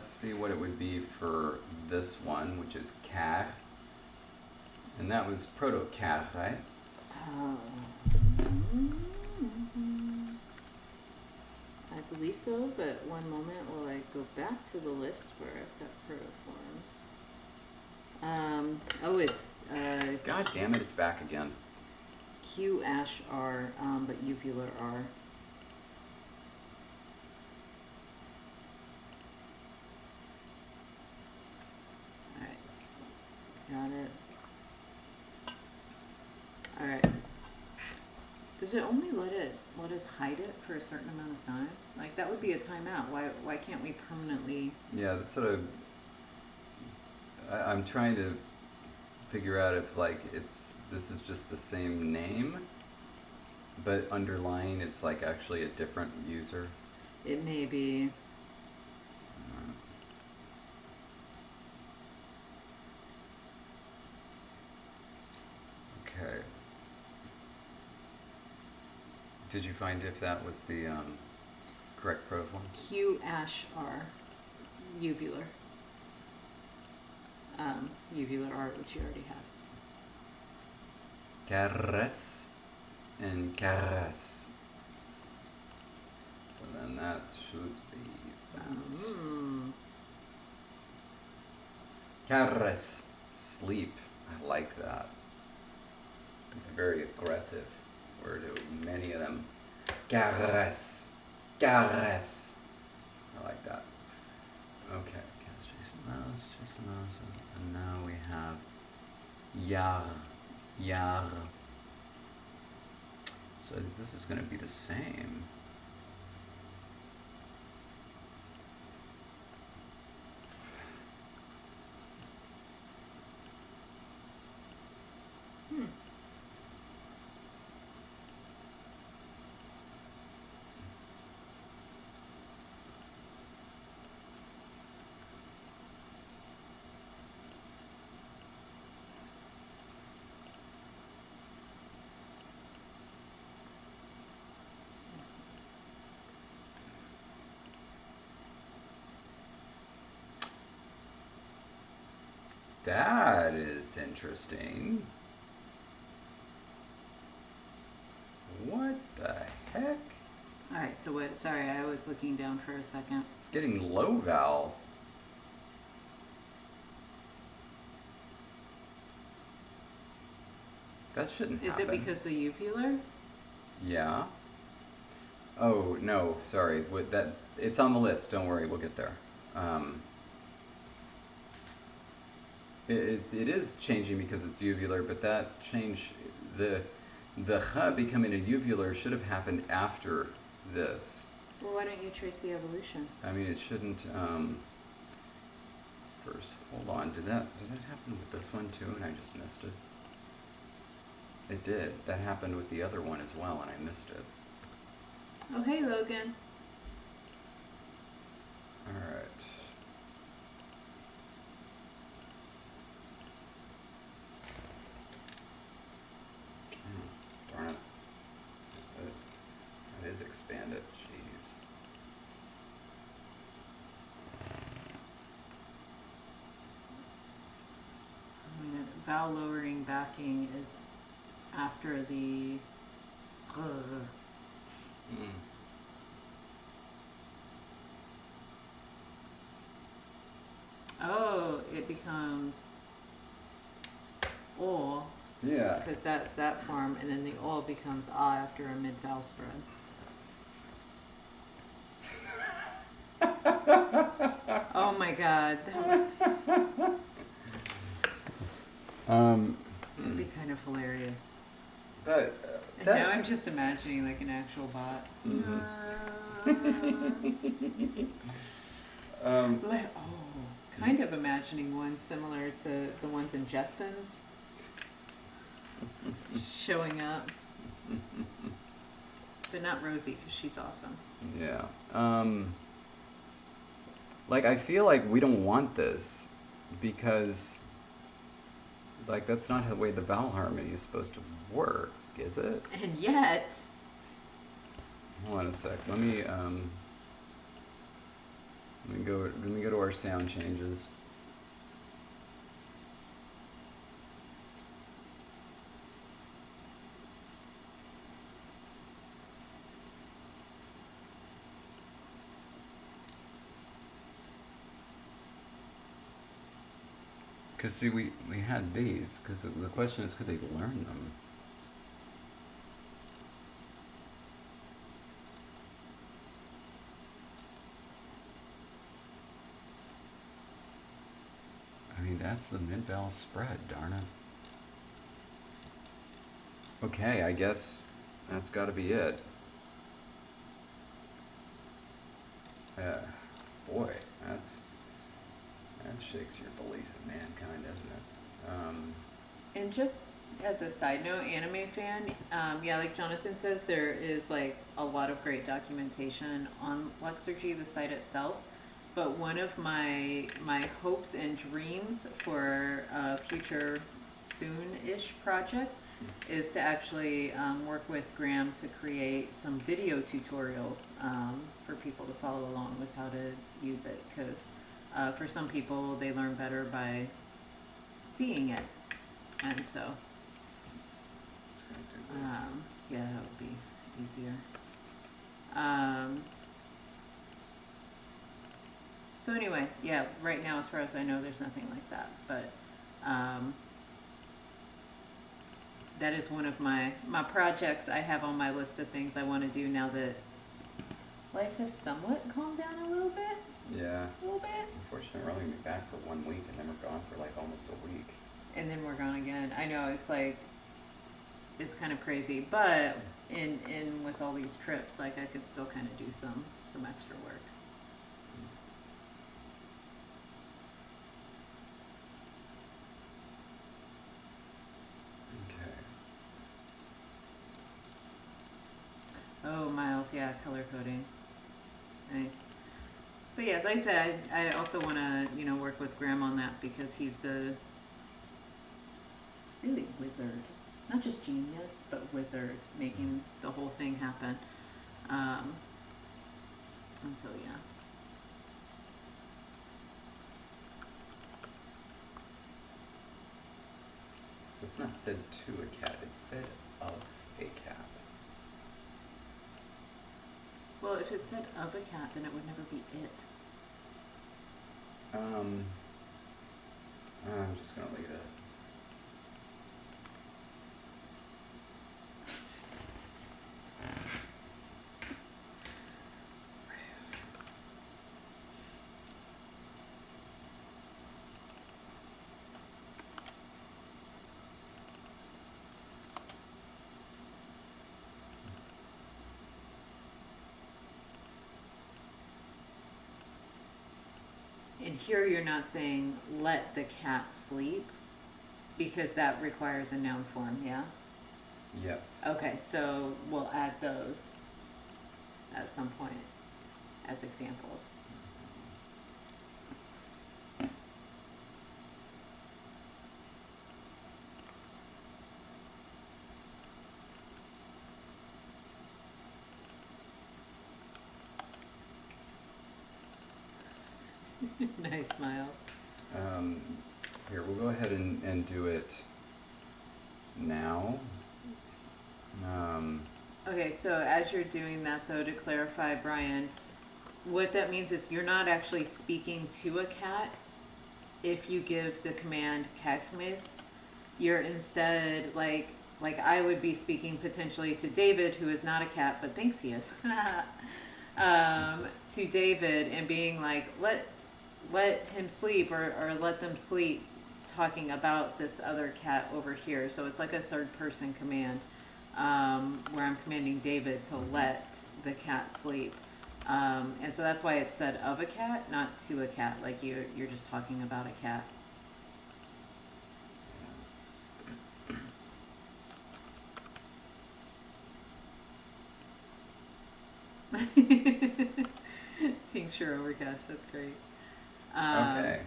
see what it would be for this one, which is car. And that was proto-car, right? I believe so, but one moment while I go back to the list where I've got protoforms. It's God damn it, it's back again. Q-R, but uvular R. Alright, got it. Alright. Does it only let us hide it for a certain amount of time? Like, that would be a timeout. Why can't we permanently? Yeah, that's sort of. I'm trying to figure out if this is just the same name, but underlying it's like actually a different user. It may be. Okay. Did you find if that was the correct protoform? Q-R, uvular. Uvular R, which you already have. Carres and carras. So then that should be that. Carres, sleep. I like that. It's a very aggressive word. Many of them. Carres. Carres. I like that. Okay. Chase the mouse. And now we have Yar. Yar. So this is going to be the same. That is interesting. What the heck? Alright, so what? Sorry, I was looking down for a second. It's getting low vowel. That shouldn't happen. Is it because the uvular? Yeah. Oh, no, sorry. It's on the list. Don't worry, we'll get there. It is changing because it's uvular, but that change, the ch becoming a uvular should have happened after this. Well, why don't you trace the evolution? I mean, it shouldn't. First, hold on. Did that happen with this one too, and I just missed it? It did. That happened with the other one as well, and I missed it. Oh, hey, Logan. All right. Darn it. is expanded. Jeez. I mean, vowel lowering backing is after the. Oh, it becomes O. Yeah. Because that's that form, and then the O becomes A after a mid vowel spread. Oh my god. It'd be kind of hilarious. But and now I'm just imagining like an actual bot. Kind of imagining one similar to the ones in Jetsons showing up. But not Rosie, because she's awesome. Yeah. Like, I feel like we don't want this because, like, that's not the way the vowel harmony is supposed to work, is it? And yet... Hold on a sec. Let me go to our sound changes. Because, see, we had these, because the question is, could they learn them? I mean, that's the mid-vowel spread, darn it. Okay, I guess that's got to be it. Boy, that shakes your belief in mankind, doesn't it? And just as a side note, anime fan, yeah, like Jonathan says, there is like a lot of great documentation on Lexergy, the site itself. But one of my hopes and dreams for a future soon-ish project is to actually work with Graham to create some video tutorials for people to follow along with how to use it. Because for some people, they learn better by seeing it. And so, yeah, that would be easier. So anyway, yeah, right now, as far as I know, there's nothing like that. But that is one of my projects I have on my list of things I want to do now that life has somewhat calmed down a little bit. Yeah. A little bit. Unfortunately, we're only going to be back for 1 week, and then we're gone for like almost a week. And then we're gone again. I know, it's like, it's kind of crazy. But in with all these trips, like I could still kind of do some extra work. Oh, Miles, yeah, color coding. Nice. But yeah, like I said, I also want to, work with Graham on that because he's the really wizard. Not just genius, but wizard, making the whole thing happen. And so, yeah. So it's not said to a cat, it's said of a cat. Well, if it said of a cat, then it would never be it. I'm just gonna leave it. And here you're not saying let the cat sleep because that requires a noun form, yeah? Yes. Okay, so we'll add those at some point as examples. Nice, Miles. Um, Here, we'll go ahead and do it now. Okay, so as you're doing that, though, to clarify, Brian, what that means is you're not actually speaking to a cat. If you give the command "kekmis," you're instead like I would be speaking potentially to David, who is not a cat but thinks he is, to David and being like, let him sleep or let them sleep, talking about this other cat over here. So it's like a third person command, where I'm commanding David to let the cat sleep. And so that's why it's said of a cat, not to a cat, like you're just talking about a cat. Tincture overcast, that's great. Okay.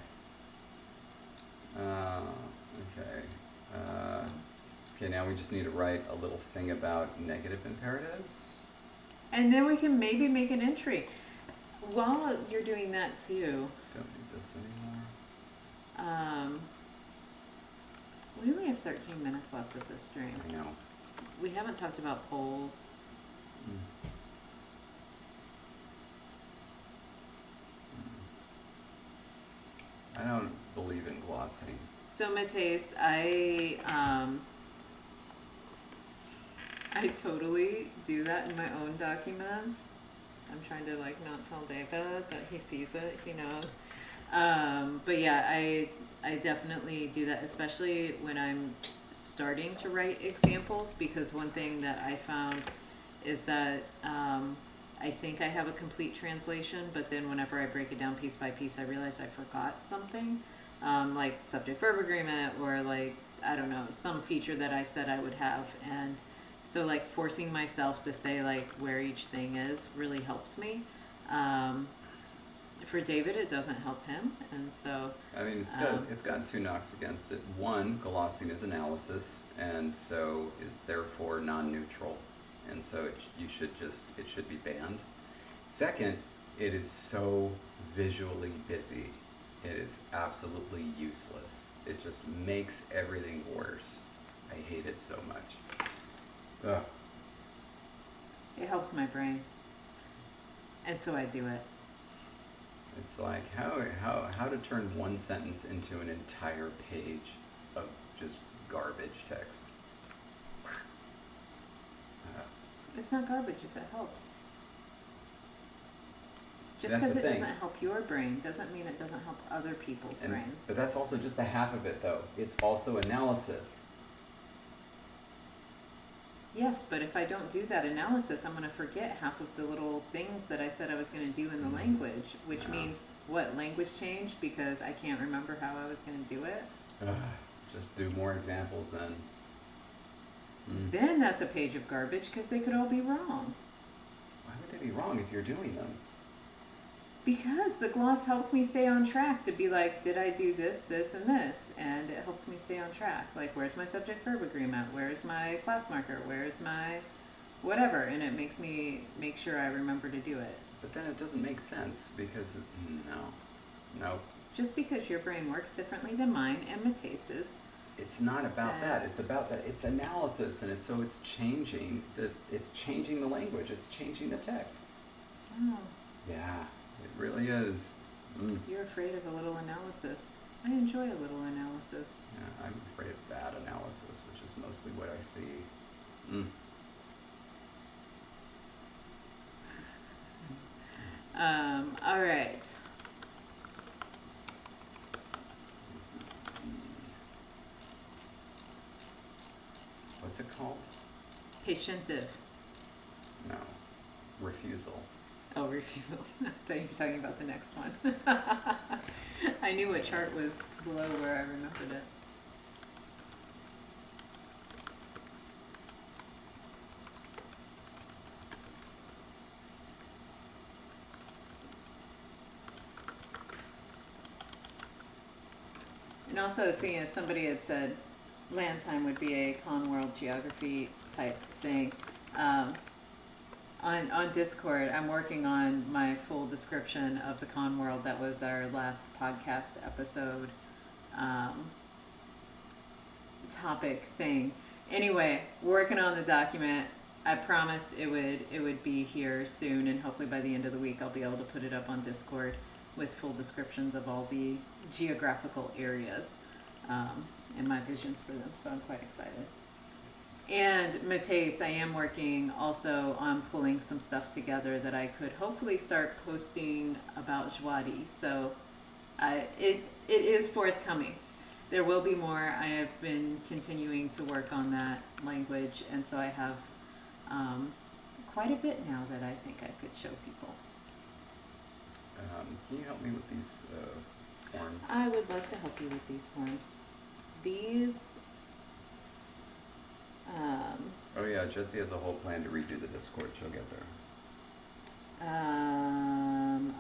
Okay. Okay, now we just need to write a little thing about negative imperatives. And then we can maybe make an entry. While you're doing that too, Don't need this anymore. we only have 13 minutes left of this stream. I know. We haven't talked about polls. I don't believe in glossing. So Mateus, I totally do that in my own documents. I'm trying to like not tell David that he sees it, he knows. But yeah, I definitely do that, especially when I'm starting to write examples, because one thing that I found is that I think I have a complete translation, but then whenever I break it down piece by piece, I realize I forgot something, like subject-verb agreement, or like, I don't know, some feature that I said I would have. And so like forcing myself to say like where each thing is really helps me. For David, it doesn't help him, and so I mean, it's got two knocks against it. One, glossing is analysis, and so is therefore non-neutral, and so it should be banned. Second, it is so visually busy. It is absolutely useless. It just makes everything worse. I hate it so much. Ugh. it helps my brain, and so I do it. It's like how to turn one sentence into an entire page of just garbage text. It's not garbage if it helps. Just That's because the it thing. doesn't help your brain doesn't mean it doesn't help other people's brains. But that's also just the half of it, though. It's also analysis. Yes, but if I don't do that analysis, I'm going to forget half of the little things that I said I was going to do in the language, which Yeah. means what? Language change because I can't remember how I was going to do it? Just do more examples then. Then that's a page of garbage because they could all be wrong. Why would they be wrong if you're doing them? Because the gloss helps me stay on track to be like, did I do this, this, and this? And it helps me stay on track. Like, where's my subject-verb agreement? Where's my class marker? Where's my whatever? And it makes me make sure I remember to do it. But then it doesn't make sense because, no. Just because your brain works differently than mine and Mateus's. It's not about that. It's about that. It's analysis, and it's changing the language. It's changing the text. Oh, Yeah, it really is. you're afraid of a little analysis. I enjoy a little analysis. Yeah, I'm afraid of bad analysis, which is mostly what I see. All right. This is what's it called? Patientive. No, refusal. Oh, refusal. I thought you were talking about the next one. I knew what chart was below where I remembered it. And also, speaking of, somebody had said LangTime would be a con world geography type thing. on Discord, I'm working on my full description of the con world. That was our last podcast episode topic thing. Anyway, working on the document. I promised it would be here soon, and hopefully by the end of the week I'll be able to put it up on Discord with full descriptions of all the geographical areas and my visions for them. So I'm quite excited. And Mateus, I am working also on pulling some stuff together that I could hopefully start posting about Joadi. So it is forthcoming. There will be more. I have been continuing to work on that language, and so I have quite a bit now that I think I could show people. Can you help me with these forms? I would love to help you with these forms. These. Oh yeah, Jessie has a whole plan to redo the Discord. She'll get there.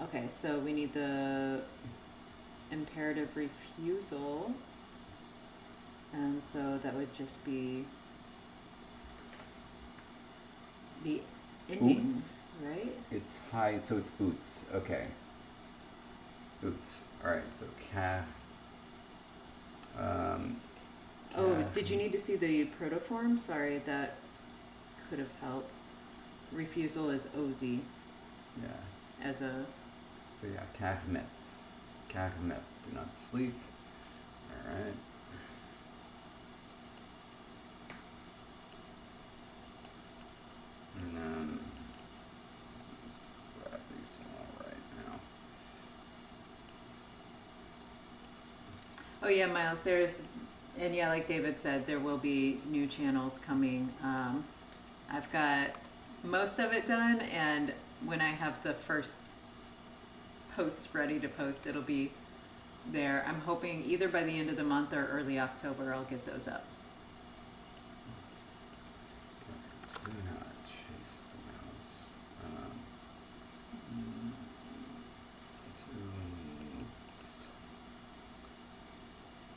Okay, so we need the imperative refusal, and so that would just be the ending, right? It's high, so it's boots. Okay. Boots. All right. So Oh, did you need to see the protoform? Sorry, that could have helped. Refusal is OZ. Yeah. As a. So yeah, Kahmets. Kahmets do not sleep. All right. And then just grab these all right now. Oh yeah, Miles. And yeah, like David said, there will be new channels coming. I've got most of it done, and when I have the first posts ready to post, it'll be there. I'm hoping either by the end of the month or early October, I'll get those up. Do not chase the mouse.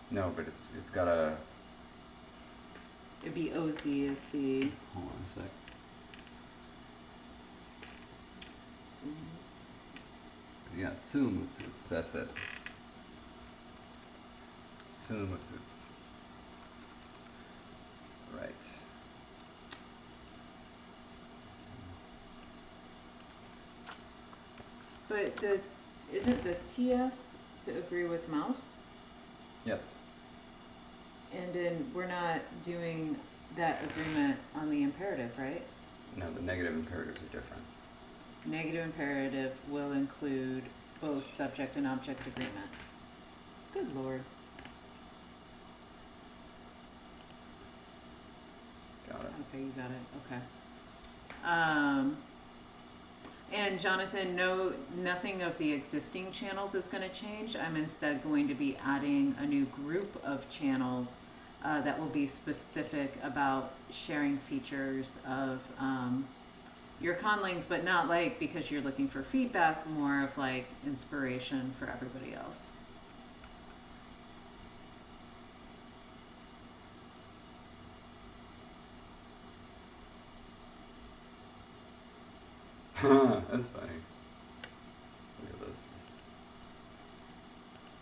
No, but it's got a. It'd be OZ is the. Hold on a sec. Yeah, Tsumutsutsu, that's it. Tsumutsutsu. Right. But isn't this TS to agree with mouse? Yes. And then we're not doing that agreement on the imperative, right? No, the negative imperatives are different. Negative imperative will include both subject and object agreement. Good Lord. Got it. Okay, you got it. Okay. And Jonathan, nothing of the existing channels is going to change. I'm instead going to be adding a new group of channels that will be specific about sharing features of your conlings, but not like because you're looking for feedback, more of like inspiration for everybody else. That's funny. Look at this.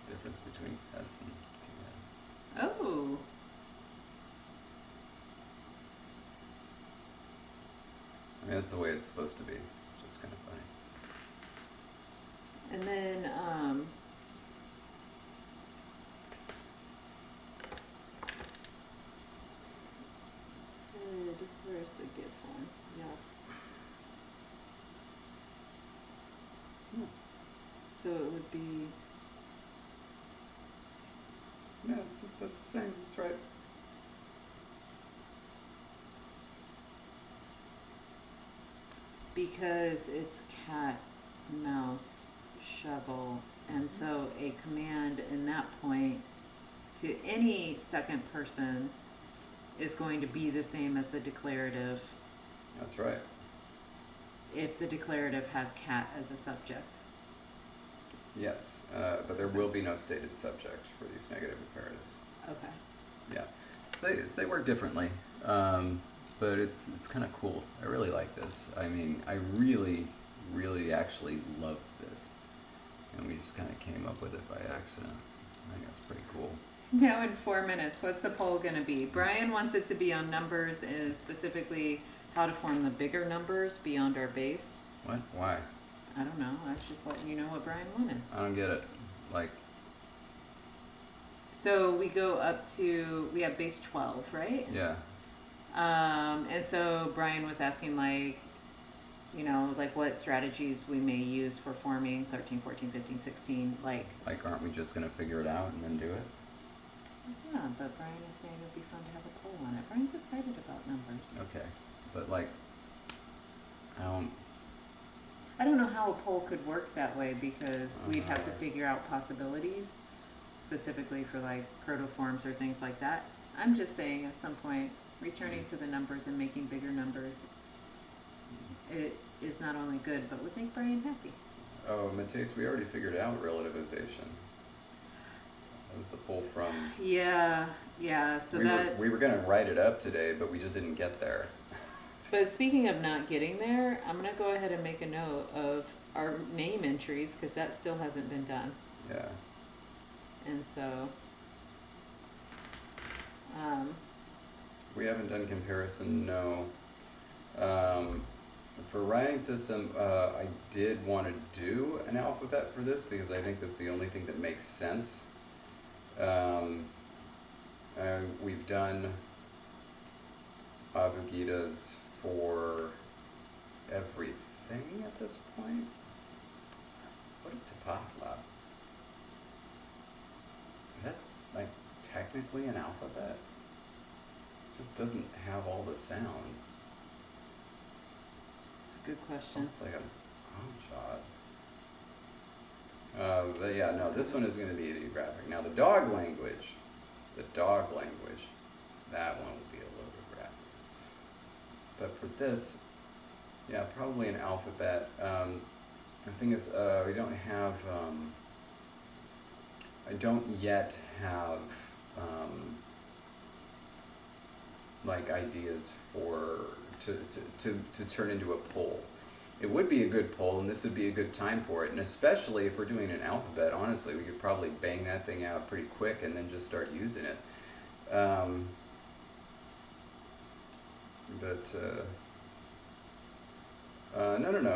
Difference between S and T. Oh. I mean, that's the way it's supposed to be. It's just kind of funny. And then, where's the give one? Yeah. So it would be, Yeah, that's the same. That's right. because it's cat, mouse, shovel, and so a command in that point to any second person is going to be the same as the declarative That's right. if the declarative has cat as a subject. Yes, but there will be no stated subject for these negative imperatives. Okay. Yeah, so they work differently. but it's kind of cool. I really like this. I mean, I really, really actually love this, and we just kind of came up with it by accident. I think that's pretty cool. Now in 4 minutes, what's the poll going to be? Brian wants it to be on numbers, is specifically how to form the bigger numbers beyond our base. What? Why? I don't know. I was just letting you know what Brian wanted. I don't get it. Like, so we go up to, we have base 12, right? yeah. And so Brian was asking, like, you know, like what strategies we may use for forming 13, 14, 15, 16, like... Like, aren't we just going to figure it out and then do it? Yeah, but Brian is saying it would be fun to have a poll on it. Brian's excited about numbers. Okay. But, like, I don't know how a poll could work that way, because we'd have to figure out possibilities specifically for like protoforms or things like that. I'm just saying at some point returning to the numbers and making bigger numbers, it is not only good but would make Brian happy. Oh, Mateus, we already figured out relativization. That was the pull from... Yeah, so we were going to write it up today, but we just didn't get there. But speaking of not getting there, I'm going to go ahead and make a note of our name entries, because that still hasn't been done. Yeah. And so... we haven't done comparison, no. For writing system, I did want to do an alphabet for this, because I think that's the only thing that makes sense. We've done Abugitas for everything at this point. What is Tapahla? Is that like technically an alphabet? It just doesn't have all the sounds. It's a good It's question. almost like a palm shot. But yeah, no, this one is going to be ideographic. Now the dog language, that one will be a logographic. But for this, yeah, probably an alphabet. The thing is, we don't have, I don't yet have, like ideas for, to turn into a poll. It would be a good poll, and this would be a good time for it. And especially if we're doing an alphabet, honestly, we could probably bang that thing out pretty quick and then just start using it. No,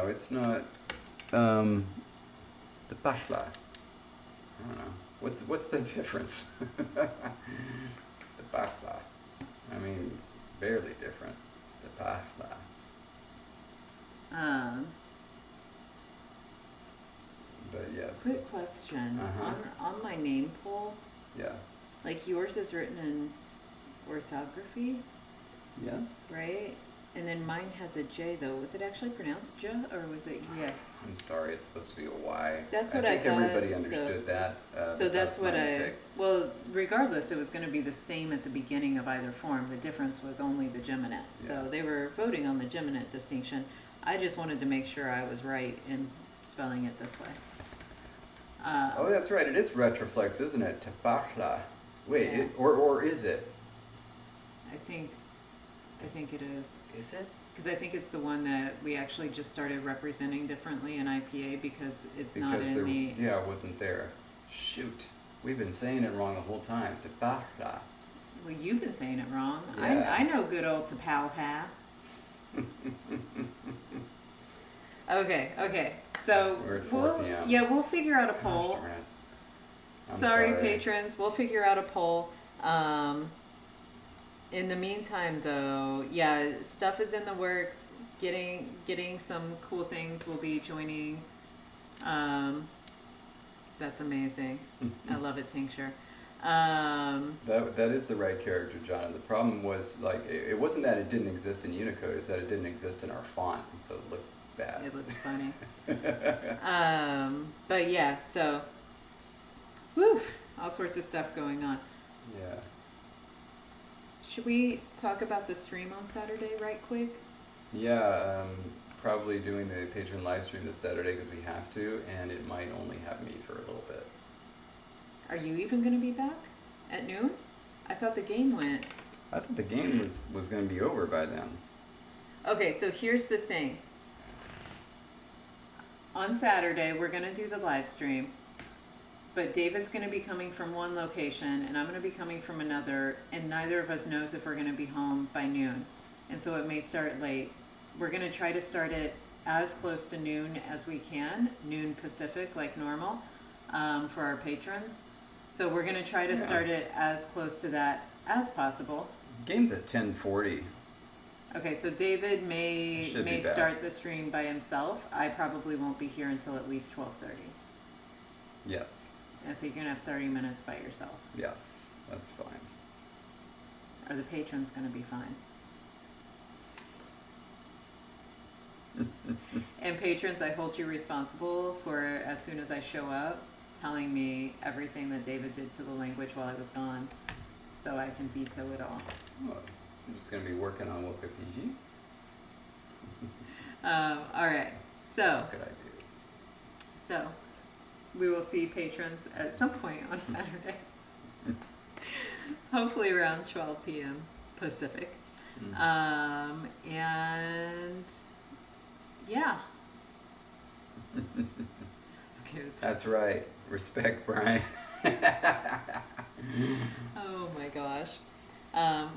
it's not. The Bahla. I don't know. What's the difference? The Bahla. I mean, it's barely different. The Bahla. But yeah, it's Quick question. Uh-huh. On my name poll, yeah. like yours is written in orthography, Yes. right? And then mine has a J though. Was it actually pronounced J or was it yeah? I'm sorry, it's supposed to be a Y. That's what I think thought, everybody so- understood that. So but that's my what mistake. well, regardless, it was going to be the same at the beginning of either form. The difference was only the geminate. So Yeah. they were voting on the geminate distinction. I just wanted to make sure I was right in spelling it this way. Oh, that's right. It is retroflex, isn't it? Tabachla. Wait, Yeah. or is it? I think it is. Is it? Because I think it's the one that we actually just started representing differently in IPA because it's not in the... Yeah, it wasn't there. Shoot. We've been saying it wrong the whole time. Tabachla. Well, you've been saying it wrong. Yeah. I know good old Tapalha. Okay. So We're at 4 p.m. Yeah, we'll figure out a Gosh poll. darn it. I'm Sorry, patrons. We'll figure out a poll. In the meantime, though, yeah, stuff is in the works. Getting some cool things. We'll be joining. That's amazing. I love it, Tincture. That is the right character, John. The problem was like it wasn't that it didn't exist in Unicode; it's that it didn't exist in our font, and so it looked bad. It looked funny. But yeah, so, whew, all sorts of stuff going on. Yeah. Should we talk about the stream on Saturday right quick? Yeah, probably doing the patron live stream this Saturday because we have to, and it might only have me for a little bit. Are you even going to be back at noon? I thought the game went. I thought the game was going to be over by then. Okay, so here's the thing. On Saturday, we're going to do the live stream, but David's going to be coming from one location and I'm going to be coming from another, and neither of us knows if we're going to be home by noon. And so it may start late. We're going to try to start it as close to noon as we can, noon Pacific like normal, for our patrons. So we're going to try to start it as close to that as possible. Game's at 10:40. Okay, so David may Should be back. start the stream by himself. I probably won't be here until at least 12:30. Yes. And so you're gonna have 30 minutes by yourself. Yes, that's fine. Are the patrons gonna be fine? And patrons, I hold you responsible for, as soon as I show up, telling me everything that David did to the language while I was gone, so I can veto it all. Oh, I'm just going to be working on Wikipedia. All right, so What could I do? So, we will see patrons at some point on Saturday. Hopefully around 12 p.m. Pacific. And yeah. Okay. That's right. Respect, Brian. Oh my gosh. Well,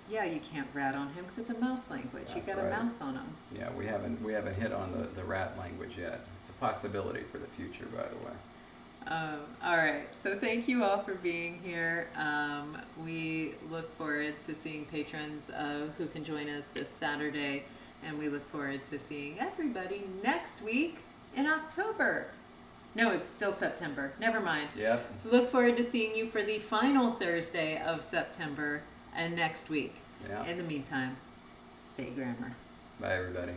yeah, you can't rat on him because it's a mouse language. That's You got right. a mouse on him. Yeah, we haven't hit on the rat language yet. It's a possibility for the future, by the way. All right. So thank you all for being here. We look forward to seeing patrons who can join us this Saturday, and we look forward to seeing everybody next week in October. No, it's still September. Never mind. Yep. Look forward to seeing you for the final Thursday of September and next week. Yeah. In the meantime, stay grammar. Bye, everybody.